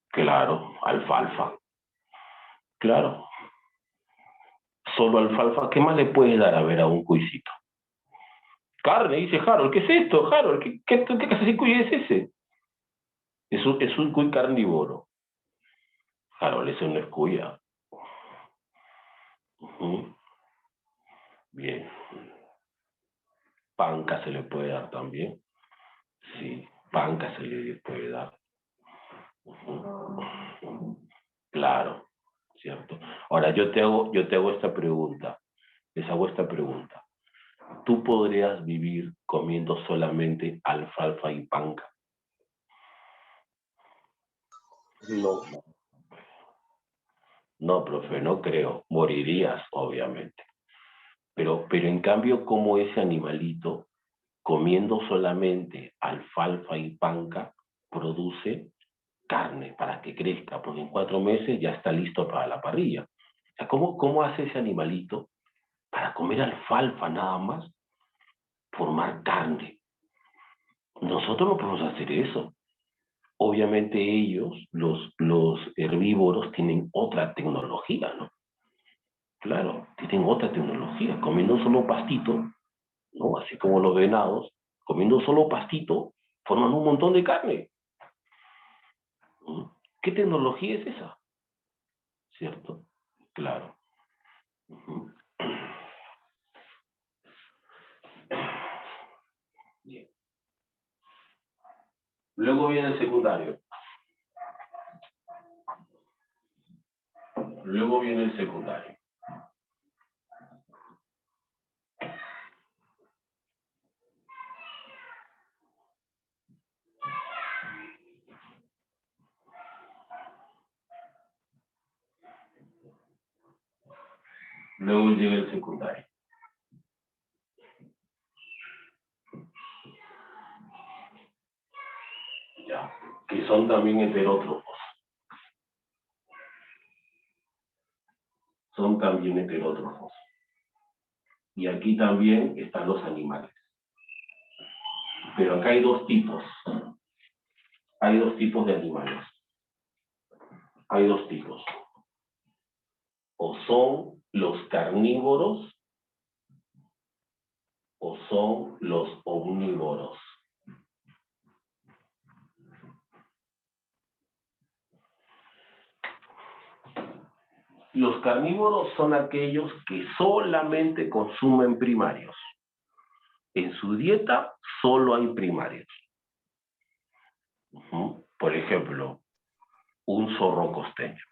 Claro, alfalfa. Claro, solo alfalfa. ¿Qué más le puedes dar a ver a un cuycito? Carne, dice Harold. ¿Qué es esto, Harold? ¿Qué clase de cuy es ese? Es un cuy carnívoro. Harold, eso no es cuya. Bien. Panca se le puede dar también. Sí, panca se le puede dar. Claro, cierto. Ahora yo te hago esta pregunta. Les hago esta pregunta. ¿Tú podrías vivir comiendo solamente alfalfa y panca? No. No, profe, no creo. Morirías, obviamente. Pero en cambio, como ese animalito, comiendo solamente alfalfa y panca, produce carne para que crezca, porque en 4 meses ya está listo para la parrilla. O sea, ¿cómo hace ese animalito para comer alfalfa nada más? Formar carne. Nosotros no podemos hacer eso. Obviamente ellos, los herbívoros, tienen otra tecnología, ¿no? Claro, tienen otra tecnología. Comiendo solo pastito, ¿no? Así como los venados, comiendo solo pastito, forman un montón de carne. ¿Mm? ¿Qué tecnología es esa? ¿Cierto? Claro. Ujú. Bien. Luego viene el secundario. Luego viene el secundario. Luego llega el secundario. Ya. Que son también heterótrofos. Son también heterótrofos. Y aquí también están los animales. Pero acá hay dos tipos. Hay dos tipos de animales. Hay dos tipos. O son los carnívoros o son los omnívoros. Los carnívoros son aquellos que solamente consumen primarios. En su dieta solo hay primarios. Por ejemplo, un zorro costeño.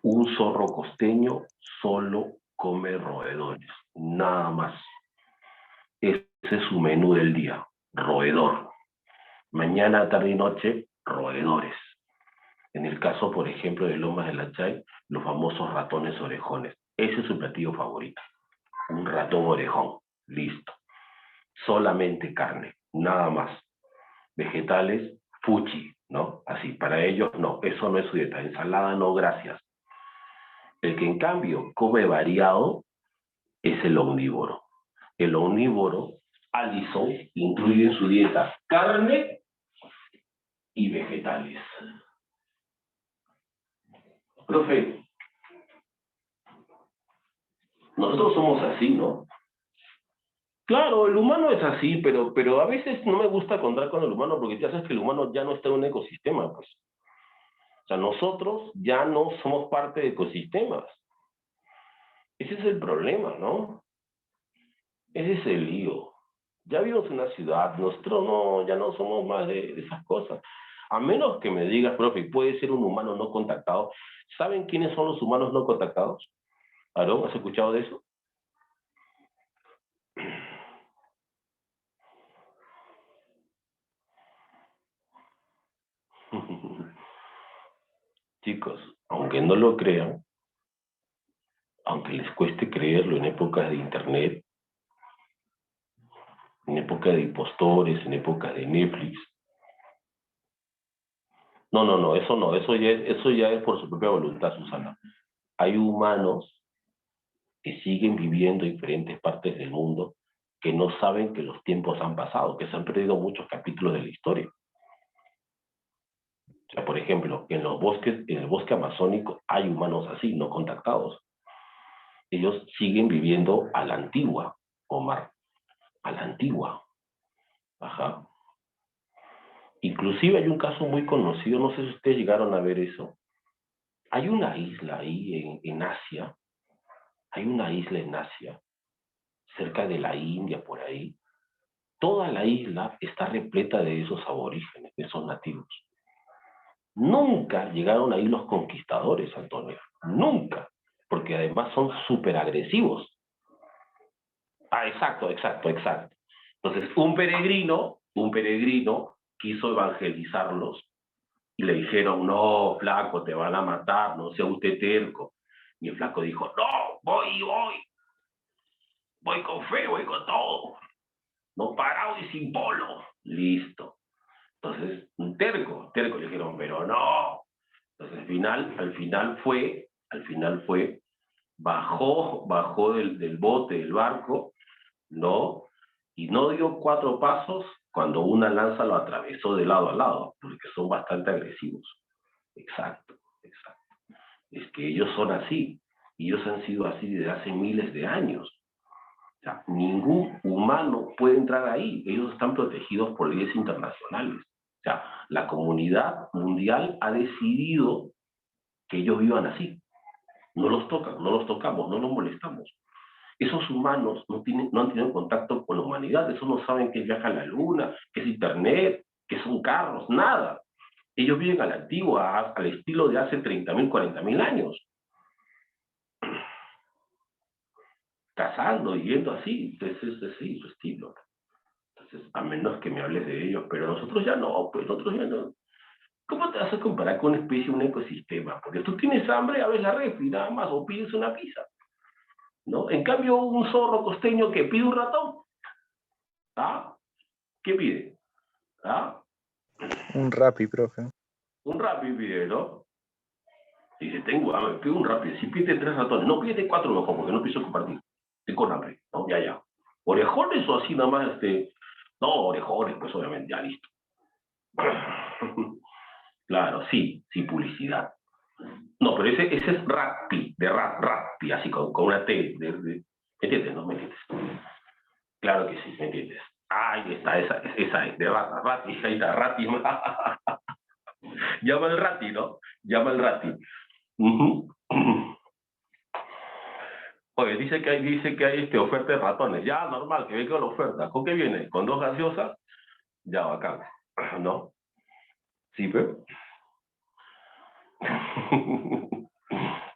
Un zorro costeño solo come roedores, nada más. Ese es su menú del día, roedor. Mañana, tarde y noche, roedores. En el caso, por ejemplo, de Lomas de la Chay, los famosos ratones orejones. Ese es su platillo favorito. Un ratón orejón, listo. Solamente carne, nada más. Vegetales, fuchi, ¿no? Así, para ellos no, eso no es su dieta. Ensalada no, gracias. El que en cambio come variado es el omnívoro. El omnívoro, Allison, incluye en su dieta carne y vegetales. Profe, nosotros somos así, ¿no? Claro, el humano es así, pero a veces no me gusta contar con el humano porque ya sabes que el humano ya no está en un ecosistema, pues. O sea, nosotros ya no somos parte de ecosistemas. Ese es el problema, ¿no? Ese es el lío. Ya vivimos en una ciudad, nosotros no, ya no somos más de esas cosas. A menos que me digas, profe, puede ser un humano no contactado. ¿Saben quiénes son los humanos no contactados? ¿Aarón, has escuchado de eso? Chicos, aunque no lo crean, aunque les cueste creerlo en épocas de internet, en épocas de impostores, en épocas de Netflix. No, no, no, eso no, eso ya es por su propia voluntad, Susana. Hay humanos que siguen viviendo en diferentes partes del mundo que no saben que los tiempos han pasado, que se han perdido muchos capítulos de la historia. O sea, por ejemplo, en los bosques, en el bosque amazónico hay humanos así, no contactados. Ellos siguen viviendo a la antigua, Omar, a la antigua. Ajá. Inclusive hay un caso muy conocido, no sé si ustedes llegaron a ver eso. Hay una isla ahí en Asia, hay una isla en Asia, cerca de la India, por ahí. Toda la isla está repleta de esos aborígenes, de esos nativos. Nunca llegaron ahí los conquistadores, Antonio. Nunca. Porque además son súper agresivos. Ah, exacto, exacto, exacto. Entonces, un peregrino quiso evangelizarlos y le dijeron, no, flaco, te van a matar, no sea usted terco. Y el flaco dijo, no, voy con fe, voy con todo. No parado y sin polo. Listo. Entonces, un terco le dijeron, pero no. Entonces, al final fue, bajó del bote, del barco, ¿no? Y no dio 4 pasos cuando una lanza lo atravesó de lado a lado, porque son bastante agresivos. Exacto, exacto. Es que ellos son así, y ellos han sido así desde hace miles de años. O sea, ningún humano puede entrar ahí, ellos están protegidos por leyes internacionales. O sea, la comunidad mundial ha decidido que ellos vivan así. No los tocan, no los tocamos, no los molestamos. Esos humanos no han tenido contacto con la humanidad, esos no saben qué es viajar a la luna, qué es internet, qué son carros, nada. Ellos viven a la antigua, al estilo de hace 30.000, 40.000 años, cazando y yendo así. Entonces, es así su estilo. Entonces, a menos que me hables de ellos, pero nosotros ya no, pues nosotros ya no. ¿Cómo te vas a comparar con una especie, un ecosistema? Porque tú tienes hambre, abres la refri, nada más, o pides una pizza, ¿no? En cambio, un zorro costeño que pide un ratón, ¿ah? ¿Qué pide? ¿Ah? Un Rappi, profe. Un Rappi pide, ¿no? Dice, tengo hambre, pide un Rappi. Si pide 3 ratones, no pide 4 mejor, porque no pienso compartir. Estoy con hambre, ¿no? Ya, ya. ¿Orejones o así nada más, No, orejones, pues obviamente, ya listo. Claro, sí, sí, publicidad. No, pero ese es Rappi, de Rappi, así con una T. ¿Me entiendes? ¿No? ¿Me entiendes? Claro que sí, ¿me entiendes? Ahí está, esa es, de Rappi, ahí está, Rappi. Llama el Rappi, ¿no? Llama el Rappi. Oye, dice que hay oferta de ratones. Ya, normal, que venga la oferta. ¿Con qué viene? ¿Con 2 gaseosas? Ya, bacán. ¿No? Sí, pero...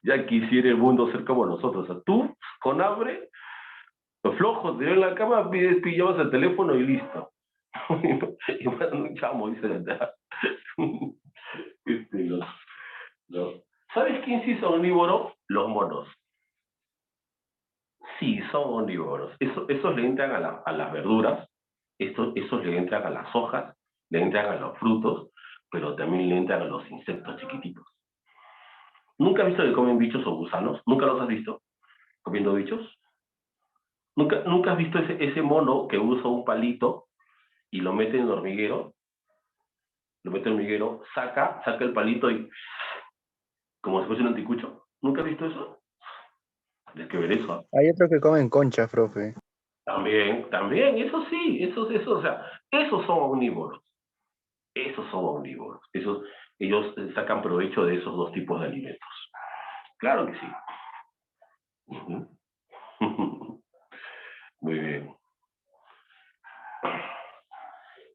Ya quisiera el mundo ser como nosotros. O sea, tú, con hambre, flojo, te ven en la cama, llamas el teléfono y listo. Y bueno, un chamo, dice la los, ¿Sabes quién sí son omnívoros? Los monos. Sí, son omnívoros. Esos le entran a las verduras, esos le entran a las hojas, le entran a los frutos, pero también le entran a los insectos chiquititos. ¿Nunca has visto que comen bichos o gusanos? ¿Nunca los has visto comiendo bichos? ¿Nunca has visto ese mono que usa un palito y lo mete en el hormiguero? Lo mete en el hormiguero, saca el palito y como si fuese un anticucho. ¿Nunca has visto eso? Tienes que ver eso. Hay otros que comen conchas, profe. También, eso sí, o sea, esos son omnívoros. Esos son omnívoros. Ellos sacan provecho de esos dos tipos de alimentos. Claro que sí. Muy bien.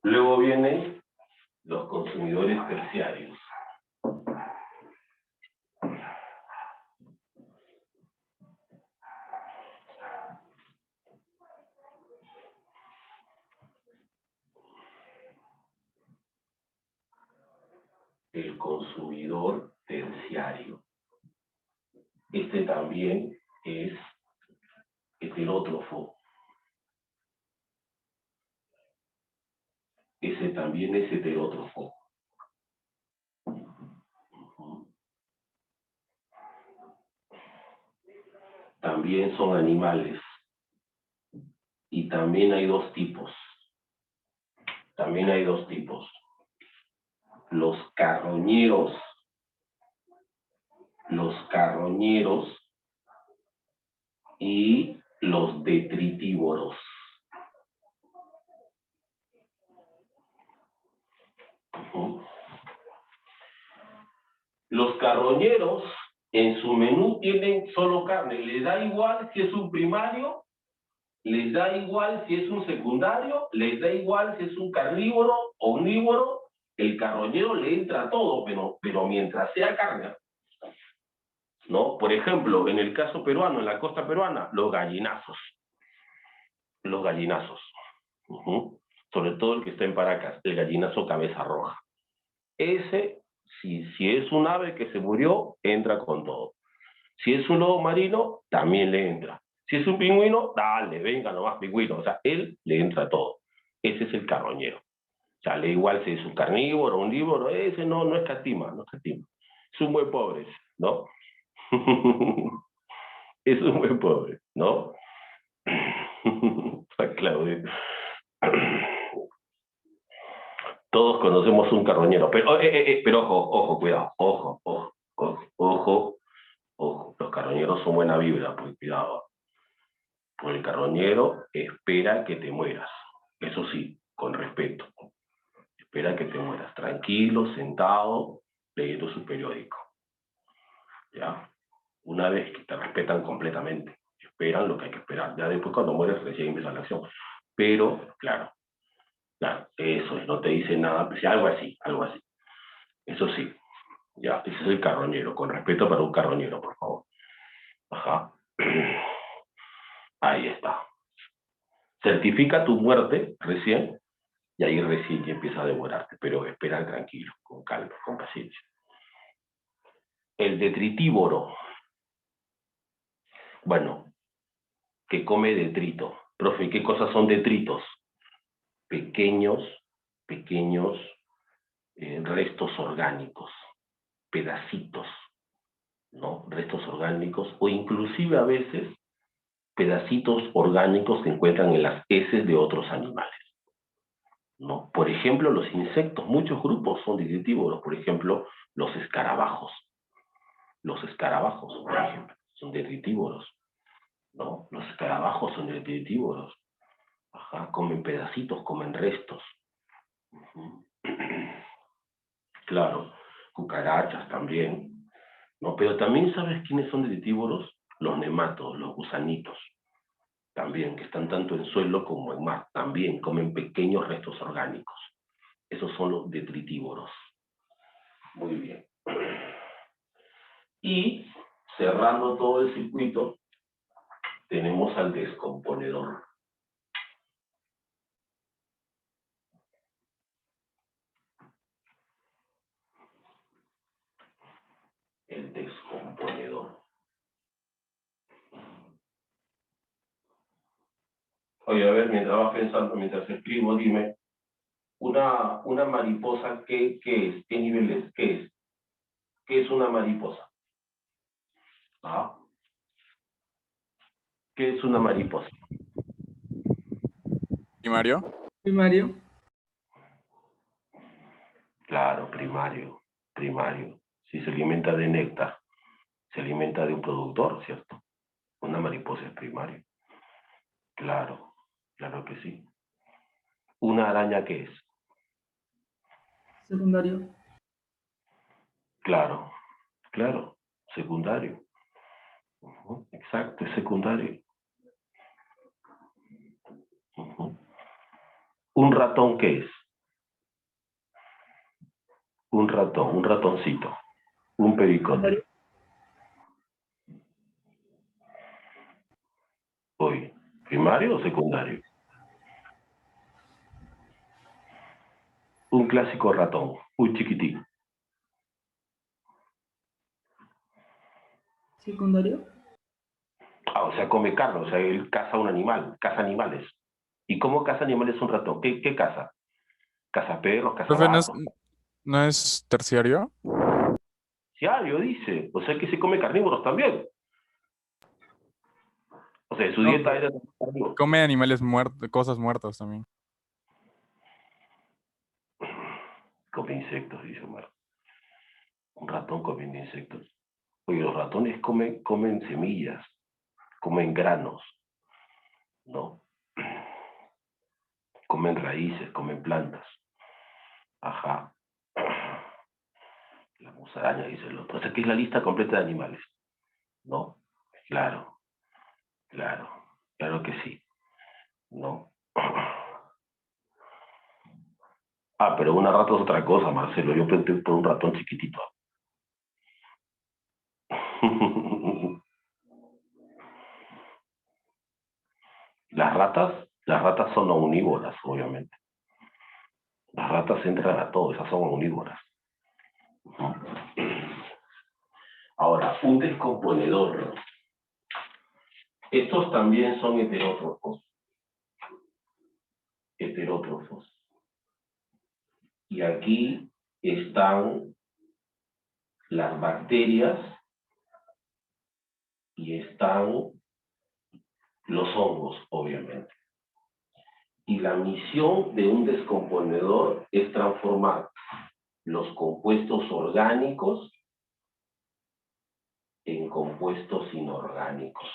Luego vienen los consumidores terciarios. El consumidor terciario. También es heterótrofo. Ese también es heterótrofo. También son animales. Y también hay dos tipos. También hay dos tipos. Los carroñeros y los detritívoros. Los carroñeros en su menú tienen solo carne. Les da igual si es un primario, les da igual si es un secundario, les da igual si es un carnívoro, omnívoro. El carroñero le entra a todo, pero mientras sea carne. ¿No? Por ejemplo, en el caso peruano, en la costa peruana, los gallinazos. Los gallinazos. Sobre todo el que está en Paracas, el gallinazo cabeza roja. Ese, si es un ave que se murió, entra con todo. Si es un lobo marino, también le entra. Si es un pingüino, dale, venga nomás pingüino. O sea, él le entra todo. Ese es el carroñero. O sea, le da igual si es un carnívoro, un omnívoro, ese no escatima, no escatima. Es un buen pobre, ¿no? Es un buen pobre, ¿no? Claudio. Todos conocemos un carroñero, pero ojo, cuidado, ojo. Los carroñeros son buena vibra, pues cuidado. Porque el carroñero espera que te mueras. Eso sí, con respeto. Espera que te mueras, tranquilo, sentado, leyendo su periódico. ¿Ya? Una vez que te respetan completamente, esperan lo que hay que esperar. Ya después cuando mueres recién empieza la acción. Pero, claro, eso es, no te dice nada, pues, algo así. Eso sí, ya, ese es el carroñero, con respeto para un carroñero, por favor. Ajá. Ahí está. Certifica tu muerte recién, y ahí recién ya empieza a devorarte, pero espera tranquilo, con calma, con paciencia. El detritívoro, bueno, que come detrito. Profe, ¿qué cosas son detritos? Pequeños restos orgánicos, pedacitos, ¿no? Restos orgánicos, o inclusive a veces pedacitos orgánicos que encuentran en las heces de otros animales, ¿no? Por ejemplo, los insectos, muchos grupos son detritívoros, por ejemplo, los escarabajos. Los escarabajos, por ejemplo, son detritívoros, ¿no? Los escarabajos son detritívoros. Ajá, comen pedacitos, comen restos. Claro, cucarachas también, ¿no? Pero también, ¿sabes quiénes son detritívoros? Los nematodos, los gusanitos, también, que están tanto en suelo como en mar, también comen pequeños restos orgánicos. Esos son los detritívoros. Muy bien. Y, cerrando todo el circuito, tenemos al descomponedor. El descomponedor. Oye, a ver, mientras vas pensando, mientras escribo, dime, una mariposa, ¿qué es? ¿Qué nivel es? ¿Qué es? ¿Qué es una mariposa? ¿Ah? ¿Qué es una mariposa? ¿Primario? Primario. Claro, primario. Si se alimenta de néctar, se alimenta de un productor, ¿cierto? Una mariposa es primario. Claro que sí. ¿Una araña qué es? Secundario. Claro, secundario. Exacto, es secundario. ¿Un ratón qué es? Un ratón, un ratoncito, un pericote. Hoy, ¿primario o secundario? Un clásico ratón, muy chiquitín. Secundario. Ah, o sea, come carne, o sea, él caza un animal, caza animales. ¿Y cómo caza animales un ratón? ¿Qué caza? ¿Caza perros, caza Profe, gatos? no es terciario? Diario, dice. O sea, que se come carnívoros también. O sea, su No, dieta era carnívoro. come animales muertos, cosas muertas también. Come insectos, dice Omar. Un ratón comiendo insectos. Oye, los ratones comen semillas, comen granos, ¿no? Comen raíces, comen plantas. Ajá. La musaraña, dice el otro. O sea, que es la lista completa de animales, ¿no? Claro, claro que sí, ¿no? Ah, pero una rata es otra cosa, Marcelo. Yo pregunté por un ratón chiquitito. Las ratas son omnívoras, obviamente. Las ratas entran a todo, esas son omnívoras. Ahora, un descomponedor. Estos también son heterótrofos. Heterótrofos. Y aquí están las bacterias y están los hongos, obviamente. Y la misión de un descomponedor es transformar los compuestos orgánicos en compuestos inorgánicos.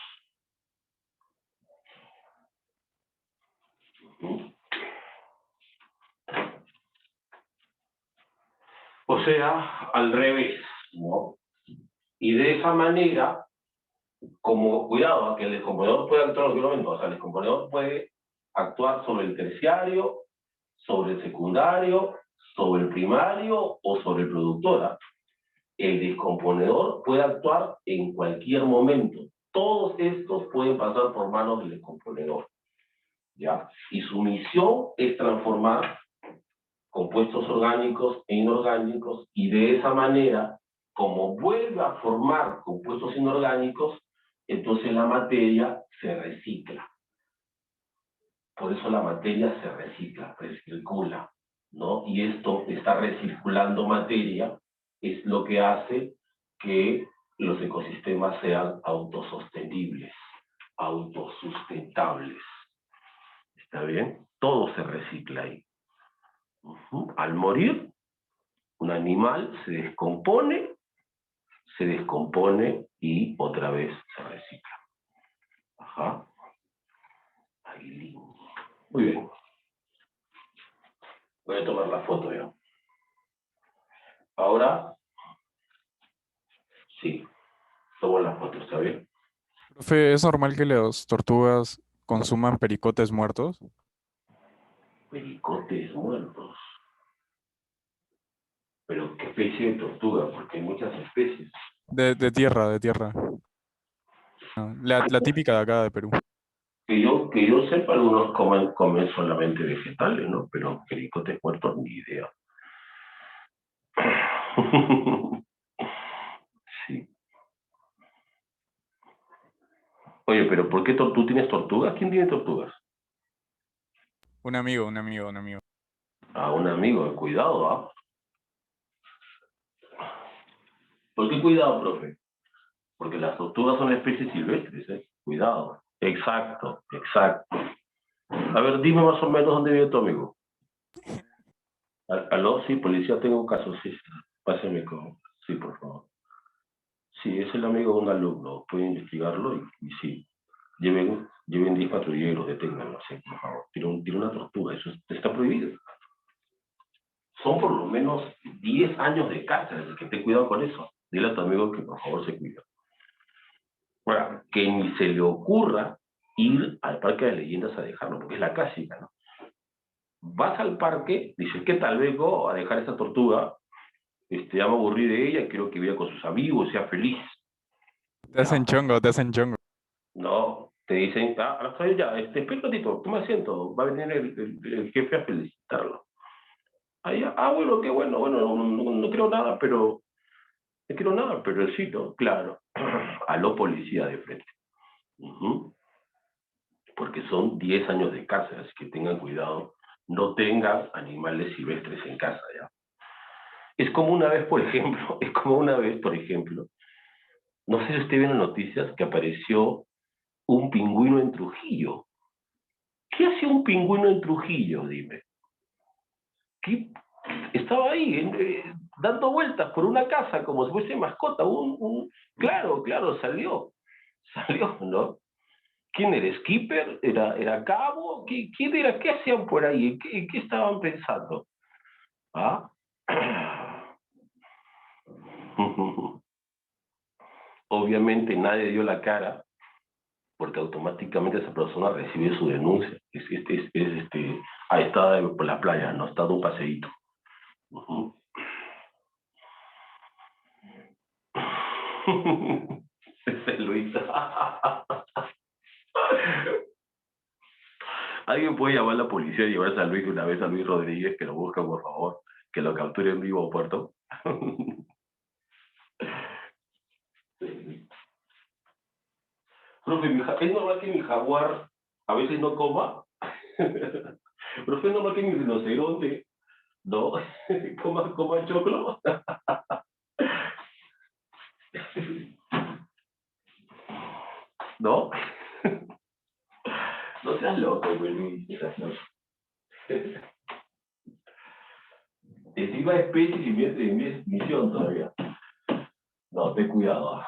O sea, al revés, ¿no? Y de esa manera, como cuidado, que el descomponedor puede actuar, o sea, el descomponedor puede actuar sobre el terciario, sobre el secundario, sobre el primario o sobre el productor. El descomponedor puede actuar en cualquier momento. Todos estos pueden pasar por manos del descomponedor, ¿ya? Y su misión es transformar compuestos orgánicos e inorgánicos, y de esa manera, como vuelve a formar compuestos inorgánicos, entonces la materia se recicla. Por eso la materia se recicla, recircula, ¿no? Y esto está recirculando materia, es lo que hace que los ecosistemas sean autosostenibles, autosustentables. ¿Está bien? Todo se recicla ahí. Al morir, un animal se descompone y otra vez se recicla. Ajá. Ahí. Muy bien. Voy a tomar la foto ya. Ahora, sí, tomo la foto, ¿está bien? Profe, ¿es normal que las tortugas consuman pericotes muertos? Pericotes muertos. Pero ¿qué especie de tortuga? Porque hay muchas especies. De tierra, de tierra. No, la típica de acá de Perú. Que yo sepa, algunos comen solamente vegetales, ¿no? Pero pericotes muertos, ni idea. Sí. Oye, pero ¿por qué tú tienes tortugas? ¿Quién tiene tortugas? Un amigo, un amigo, un amigo. Ah, un amigo, cuidado, ¿ah? ¿Por qué cuidado, profe? Porque las tortugas son especies silvestres, ¿eh? Cuidado. Exacto, exacto. A ver, dime más o menos dónde vive tu amigo. ¿Aló? Sí, policía, tengo un caso, sí. Pásame con... Sí, por favor. Sí, es el amigo de un alumno. Puede investigarlo y sí. Lleven 10 patrulleros, deténganlo, sí, por favor. Tiene una tortuga, eso está prohibido. Son por lo menos 10 años de cárcel, así que ten cuidado con eso. Dile a tu amigo que por favor se cuide. Bueno, que ni se le ocurra ir al parque de leyendas a dejarlo, porque es la clásica, ¿no? Vas al parque, dices, ¿qué tal vengo a dejar esta tortuga? Ya me aburrí de ella, quiero que viva con sus amigos, sea feliz. Te hacen Ya. chongo, te hacen chongo. No, te dicen, ahora estoy ya, espera un ratito, toma asiento, va a venir el jefe a felicitarlo. Ahí, bueno, qué bueno, no creo nada, pero no quiero nada, pero sí, ¿no? Claro, a los policías de frente. Ujú. Porque son 10 años de cárcel, así que tengan cuidado. No tengan animales silvestres en casa, ¿ya? Es como una vez, por ejemplo, no sé si usted vio en las noticias que apareció un pingüino en Trujillo. ¿Qué hace un pingüino en Trujillo, dime? ¿Qué? Estaba ahí, dando vueltas por una casa como si fuese mascota. Claro, salió, ¿no? ¿Quién era? ¿Skipper? ¿Era cabo? ¿Quién era? ¿Qué hacían por ahí? ¿En qué estaban pensando? ¿Ah? Obviamente nadie dio la cara porque automáticamente esa persona recibe su denuncia. Ahí está por la playa, no está dando un paseíto. Ujú. Ese Luis. Alguien puede llamar a la policía y llevarse a Luis una vez a Luis Rodríguez, que lo busca, por favor, que lo capture en vivo, Puerto. Profe, ¿es normal que mi jaguar a veces no coma? Profe, ¿es normal que mi rinoceronte no coma choclo? ¿No? No seas loco, güey, Luis. No seas loco. Encima especies y misión todavía. No, ten cuidado. A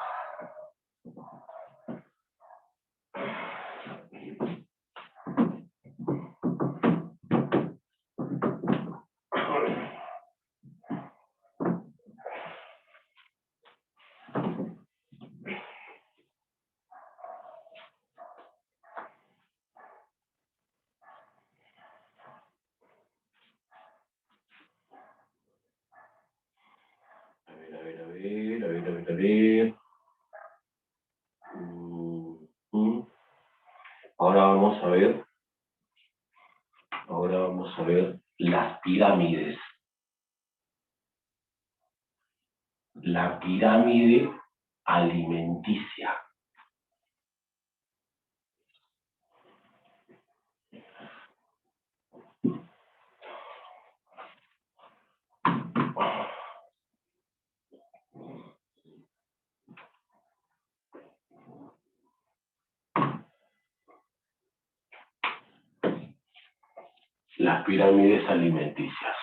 ver. Mm. Ahora vamos a ver las pirámides. La pirámide alimenticia. Las pirámides alimenticias.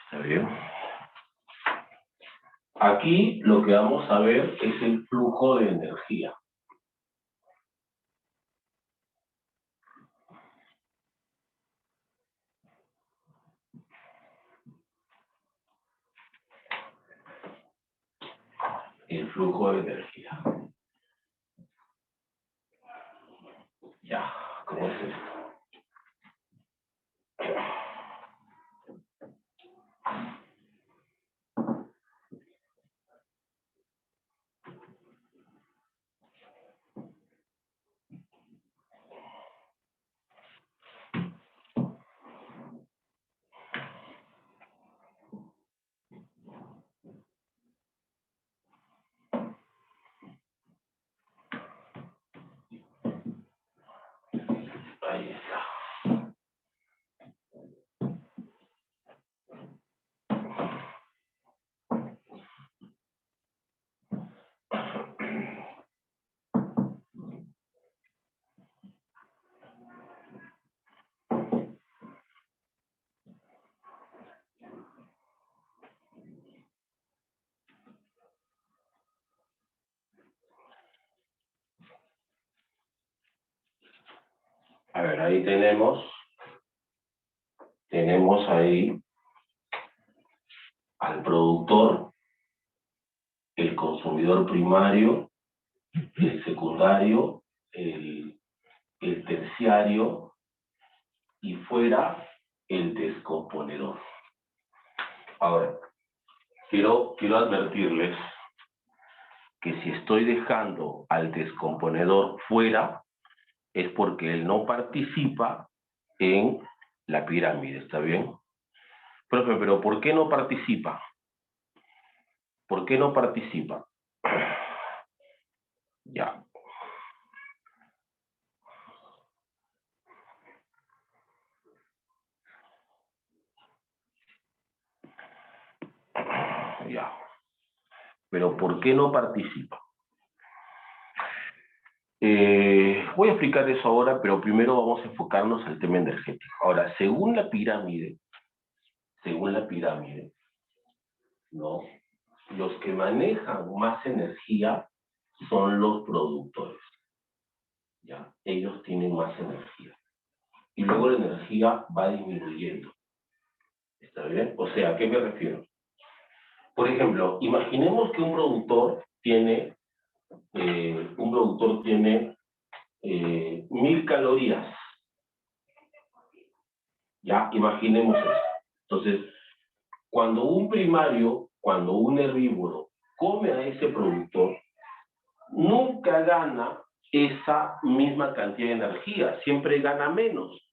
¿Está bien? Aquí lo que vamos a ver es el flujo de energía. El flujo de energía. Ya, ¿cómo es esto? Ahí está. A ver, ahí tenemos ahí al productor, el consumidor primario, el secundario, el terciario y fuera el descomponedor. Ahora, quiero advertirles que si estoy dejando al descomponedor fuera, es porque él no participa en la pirámide, ¿está bien? Profe, pero ¿por qué no participa? ¿Por qué no participa? Ya. Pero ¿por qué no participa? Voy a explicar eso ahora, pero primero vamos a enfocarnos al tema energético. Ahora, según la pirámide, ¿no? Los que manejan más energía son los productores. ¿Ya? Ellos tienen más energía. Y luego la energía va disminuyendo. ¿Está bien? O sea, ¿a qué me refiero? Por ejemplo, imaginemos que un productor tiene 1000 calorías. Ya, imaginemos eso. Entonces, cuando un herbívoro come a ese productor, nunca gana esa misma cantidad de energía, siempre gana menos.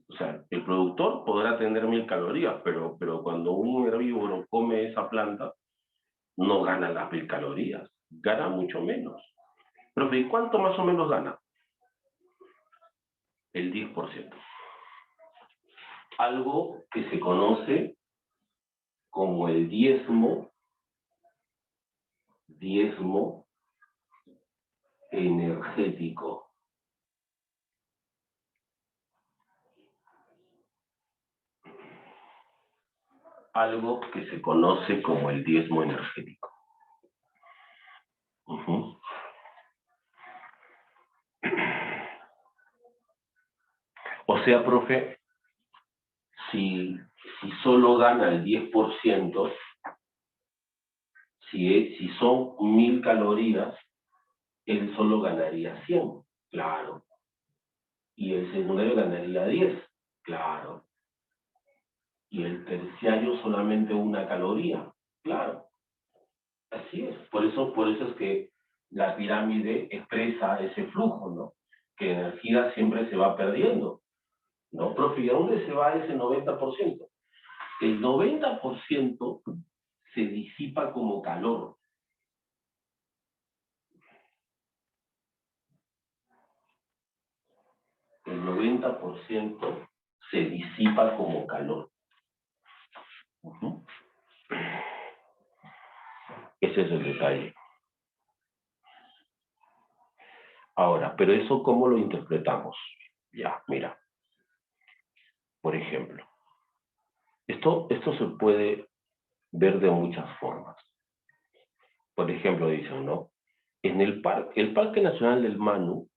O sea, el productor podrá tener 1000 calorías, pero cuando un herbívoro come esa planta, no gana las 1000 calorías, gana mucho menos. Pero ¿y cuánto más o menos gana? El 10%. Algo que se conoce como el diezmo energético. Algo que se conoce como el diezmo energético. O sea, profe, si solo gana el 10%, si son 1000 calorías, él solo ganaría 100, claro. Y el secundario ganaría 10, claro. Y el terciario solamente 1 caloría, claro. Así es. Por eso es que la pirámide expresa ese flujo, ¿no? Que energía siempre se va perdiendo, ¿no? Profe, ¿y a dónde se va ese 90%? El 90% se disipa como calor. El 90% se disipa como calor. Ese es el detalle. Ahora, pero eso ¿cómo lo interpretamos? Ya, mira. Por ejemplo, esto se puede ver de muchas formas. Por ejemplo, dicen, ¿no? En el Parque Nacional del Manu,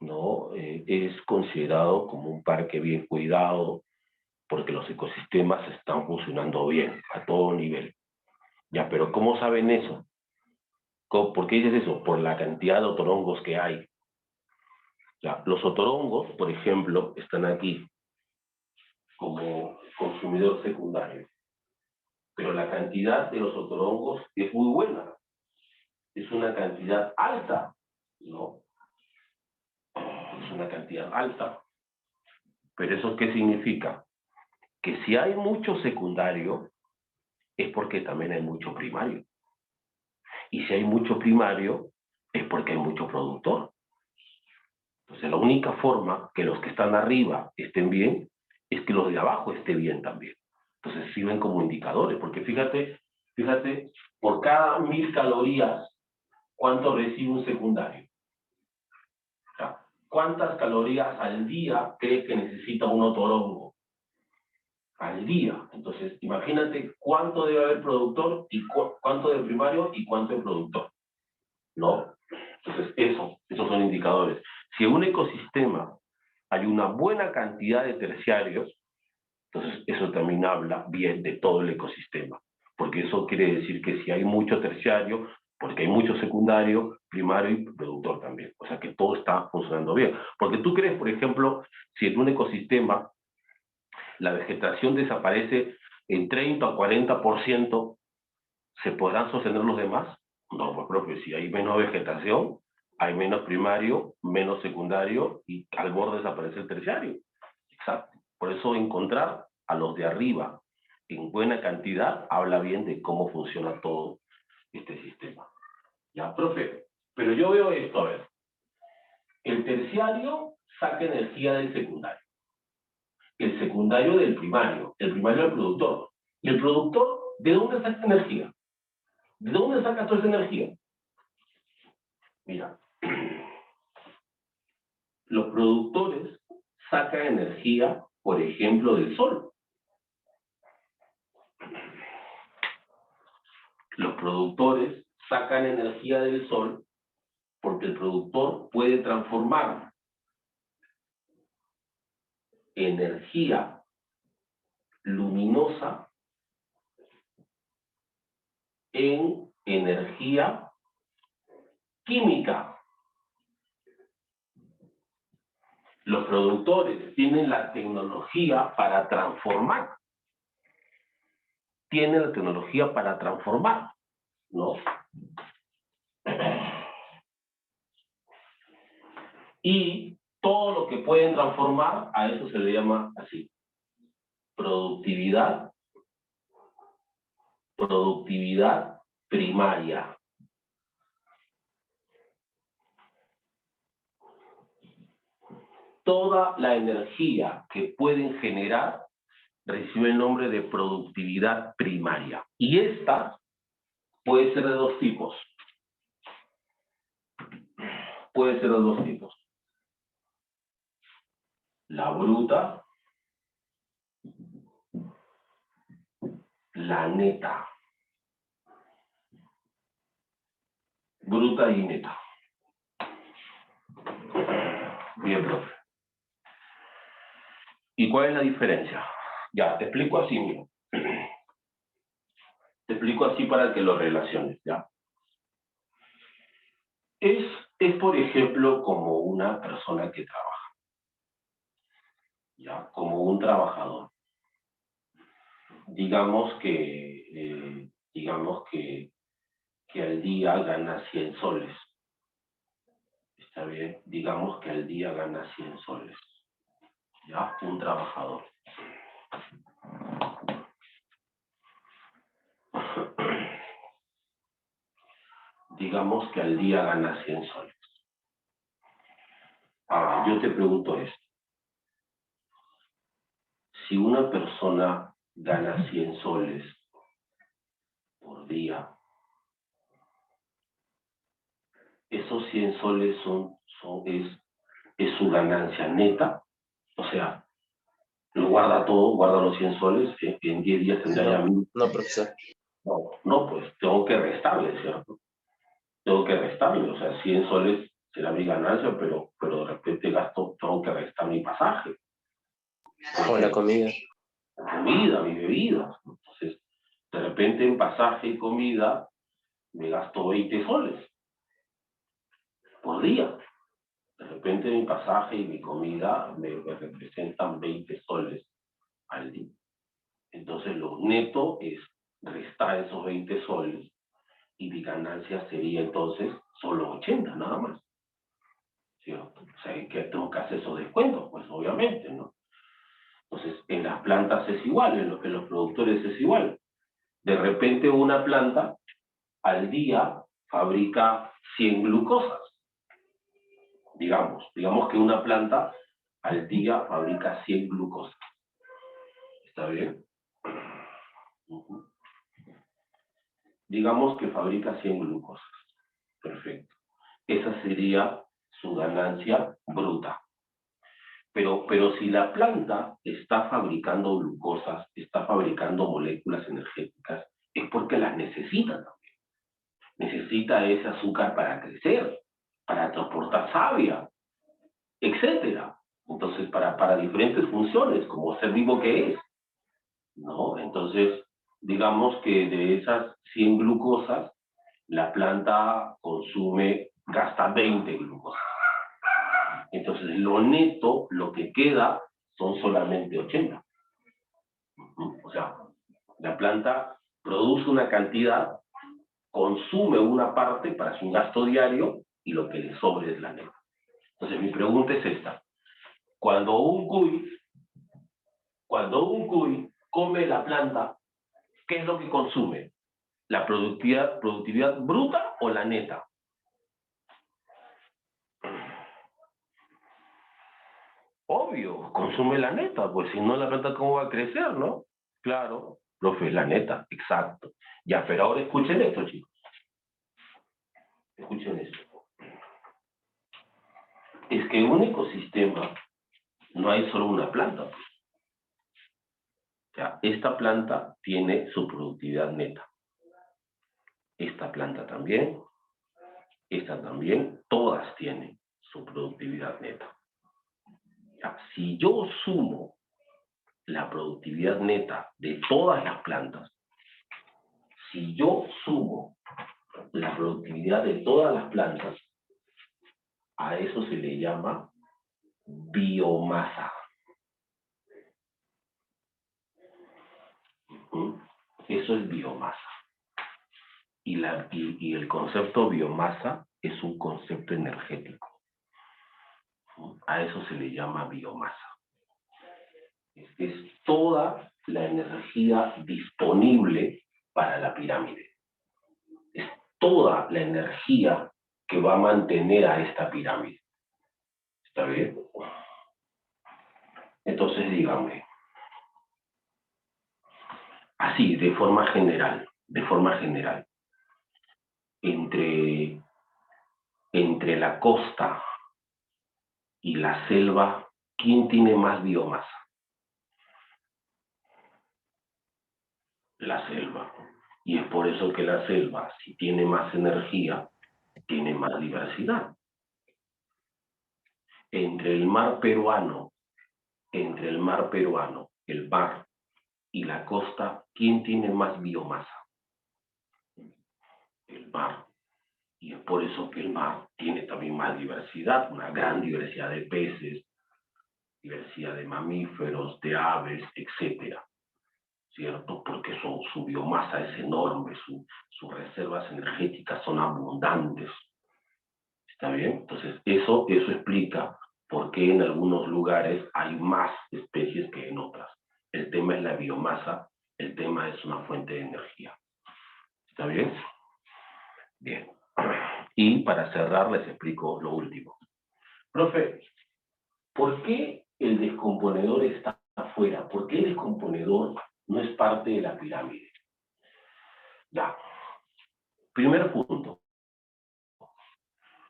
¿no? Es considerado como un parque bien cuidado porque los ecosistemas están funcionando bien, a todo nivel. Ya, pero ¿cómo saben eso? ¿Por qué dices eso? Por la cantidad de otorongos que hay. Ya, los otorongos, por ejemplo, están aquí como consumidor secundario. Pero la cantidad de los otorongos es muy buena. Es una cantidad alta, ¿no? Es una cantidad alta. ¿Pero eso qué significa? Que si hay mucho secundario, es porque también hay mucho primario. Y si hay mucho primario, es porque hay mucho productor. Entonces, la única forma que los que están arriba estén bien es que los de abajo estén bien también. Entonces, sirven como indicadores, porque fíjate, por cada 1000 calorías, ¿cuánto recibe un secundario? O sea, ¿cuántas calorías al día cree que necesita un otorongo? Al día. Entonces, imagínate cuánto debe haber productor, y cuánto de primario y cuánto de productor. ¿No? Entonces, esos son indicadores. Si en un ecosistema hay una buena cantidad de terciarios, entonces eso también habla bien de todo el ecosistema. Porque eso quiere decir que si hay mucho terciario, porque hay mucho secundario, primario y productor también. O sea que todo está funcionando bien. Porque tú crees, por ejemplo, si en un ecosistema la vegetación desaparece en 30 o 40%, ¿se podrán sostener los demás? No, pues propio, si hay menos vegetación, hay menos primario, menos secundario y al borde desaparece el terciario. Exacto. Por eso encontrar a los de arriba en buena cantidad habla bien de cómo funciona todo este sistema. Ya, profe, pero yo veo esto, a ver. El terciario saca energía del secundario. El secundario del primario del productor. Y el productor ¿De dónde saca energía? ¿De dónde saca toda esa energía? Mira, los productores sacan energía, por ejemplo, del sol. Los productores sacan energía del sol porque el productor puede transformar energía luminosa en energía química. Los productores tienen la tecnología para transformar. Tienen la tecnología para transformar, ¿no? Y todo lo que pueden transformar, a eso se le llama así. Productividad primaria. Toda la energía que pueden generar recibe el nombre de productividad primaria. Y esta puede ser de dos tipos. Puede ser de dos tipos. La bruta, la neta. Bruta y neta. Bien, profe. ¿Y cuál es la diferencia? Ya, te explico así, mira. Te explico así para que lo relaciones, ¿ya? Es, por ejemplo, como una persona que trabaja, ¿ya? Como un trabajador. Digamos que al día gana 100 soles. ¿Está bien? Digamos que al día gana 100 soles. ¿Ya? Un trabajador. Digamos que al día gana 100 soles. Ahora, yo te pregunto esto. Si una persona gana 100 soles por día, esos 100 soles es su ganancia neta, o sea, lo guarda todo, guarda los 100 soles, en 10 días tendrá ya 1000. No, profesor. No, pues tengo que restarle, ¿cierto? Tengo que restarle, o sea, 100 soles será mi ganancia, pero de repente tengo que restar mi pasaje. O la comida. La comida, mi bebida. Entonces, de repente en pasaje y comida me gasto 20 soles por día. De repente mi pasaje y mi comida me representan 20 soles al día. Entonces lo neto es restar esos 20 soles y mi ganancia sería entonces solo 80, nada más. ¿Cierto? O sea, que tengo que hacer esos descuentos, pues obviamente, ¿no? Entonces, en las plantas es igual, en los productores es igual. De repente una planta al día fabrica 100 glucosas. Digamos que una planta al día fabrica 100 glucosas. ¿Está bien? Digamos que fabrica 100 glucosas. Perfecto. Esa sería su ganancia bruta. Pero si la planta está fabricando glucosas, está fabricando moléculas energéticas, es porque las necesita también. Necesita ese azúcar para crecer, para transportar savia, etcétera. Entonces, para diferentes funciones, como ser vivo que es, ¿no? Entonces, digamos que de esas 100 glucosas, la planta gasta 20 glucosas. Entonces, lo neto, lo que queda, son solamente 80. O sea, la planta produce una cantidad, consume una parte para su gasto diario, y lo que le sobra es la neta. Entonces, mi pregunta es esta. Cuando un cuy come la planta, ¿qué es lo que consume? ¿La productividad bruta o la neta? Obvio, consume la neta, pues si no la planta, ¿cómo va a crecer, no? Claro, Profe, es la neta, exacto. Ya, pero ahora escuchen esto, chicos. Escuchen esto. Es que en un ecosistema no hay solo una planta. Pues. O sea, esta planta tiene su productividad neta. Esta planta también, esta también, todas tienen su productividad neta. Ya, si yo sumo la productividad neta de todas las plantas, si yo sumo la productividad de todas las plantas, a eso se le llama biomasa. Eso es biomasa. Y el concepto biomasa es un concepto energético. A eso se le llama biomasa. Es toda la energía disponible para la pirámide. Es toda la energía que va a mantener a esta pirámide. ¿Está bien? Entonces, díganme, así, de forma general, entre la costa y la selva, ¿quién tiene más biomasa? La selva. Y es por eso que la selva, si tiene más energía, tiene más diversidad. Entre el mar peruano, el mar y la costa, ¿quién tiene más biomasa? El mar. Y es por eso que el mar tiene también más diversidad, una gran diversidad de peces, diversidad de mamíferos, de aves, etcétera. ¿Cierto? Porque su biomasa es enorme, sus reservas energéticas son abundantes. ¿Está bien? Entonces, eso explica por qué en algunos lugares hay más especies que en otras. El tema es la biomasa, el tema es una fuente de energía. ¿Está bien? Bien. Y para cerrar les explico lo último. Profe, ¿por qué el descomponedor está afuera? ¿Por qué el descomponedor no es parte de la pirámide? Ya. Primer punto.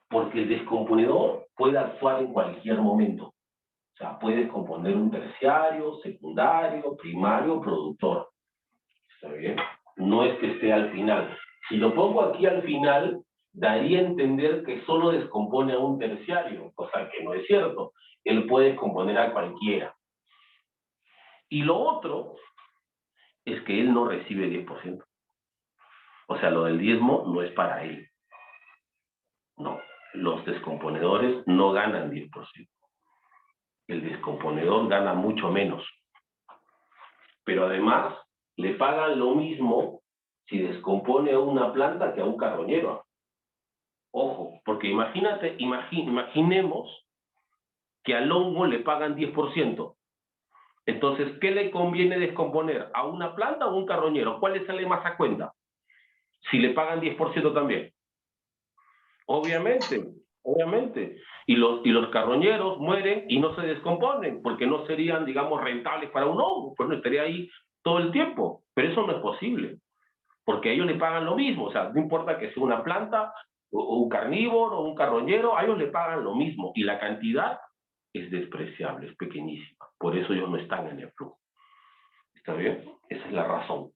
Porque el descomponedor puede actuar en cualquier momento. O sea, puede descomponer un terciario, secundario, primario, productor. ¿Está bien? No es que esté al final. Si lo pongo aquí al final, daría a entender que solo descompone a un terciario, cosa que no es cierto. Él puede descomponer a cualquiera. Y lo otro es que él no recibe 10%. O sea, lo del diezmo no es para él. No, los descomponedores no ganan 10%. El descomponedor gana mucho menos. Pero además, le pagan lo mismo si descompone a una planta que a un carroñero. Ojo, porque imaginemos que al hongo le pagan 10%. Entonces, ¿qué le conviene descomponer? ¿A una planta o a un carroñero? ¿Cuál le sale más a cuenta? Si le pagan 10% también. Obviamente. Y los carroñeros mueren y no se descomponen, porque no serían, digamos, rentables para un hongo, pues no estaría ahí todo el tiempo. Pero eso no es posible, porque a ellos le pagan lo mismo. O sea, no importa que sea una planta, o un carnívoro, o un carroñero, a ellos le pagan lo mismo. Y la cantidad es despreciable, es pequeñísima. Por eso ellos no están en el flujo. ¿Está bien? Esa es la razón.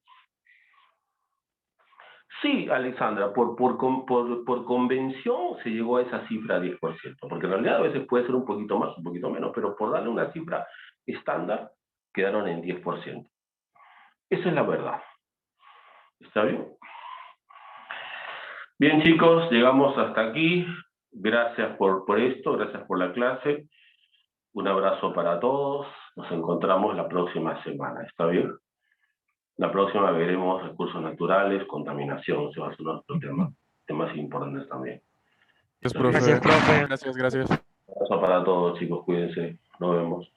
Sí, Alexandra, por convención se llegó a esa cifra 10%, porque en realidad a veces puede ser un poquito más, un poquito menos, pero por darle una cifra estándar, quedaron en 10%. Esa es la verdad. ¿Está bien? Bien, chicos, llegamos hasta aquí. Gracias por esto, gracias por la clase. Un abrazo para todos. Nos encontramos la próxima semana. ¿Está bien? La próxima veremos recursos naturales, contaminación, se va a ser otro tema, temas importantes también. Gracias, profe. Gracias, profe. Gracias. Un abrazo para todos, chicos, cuídense, nos vemos.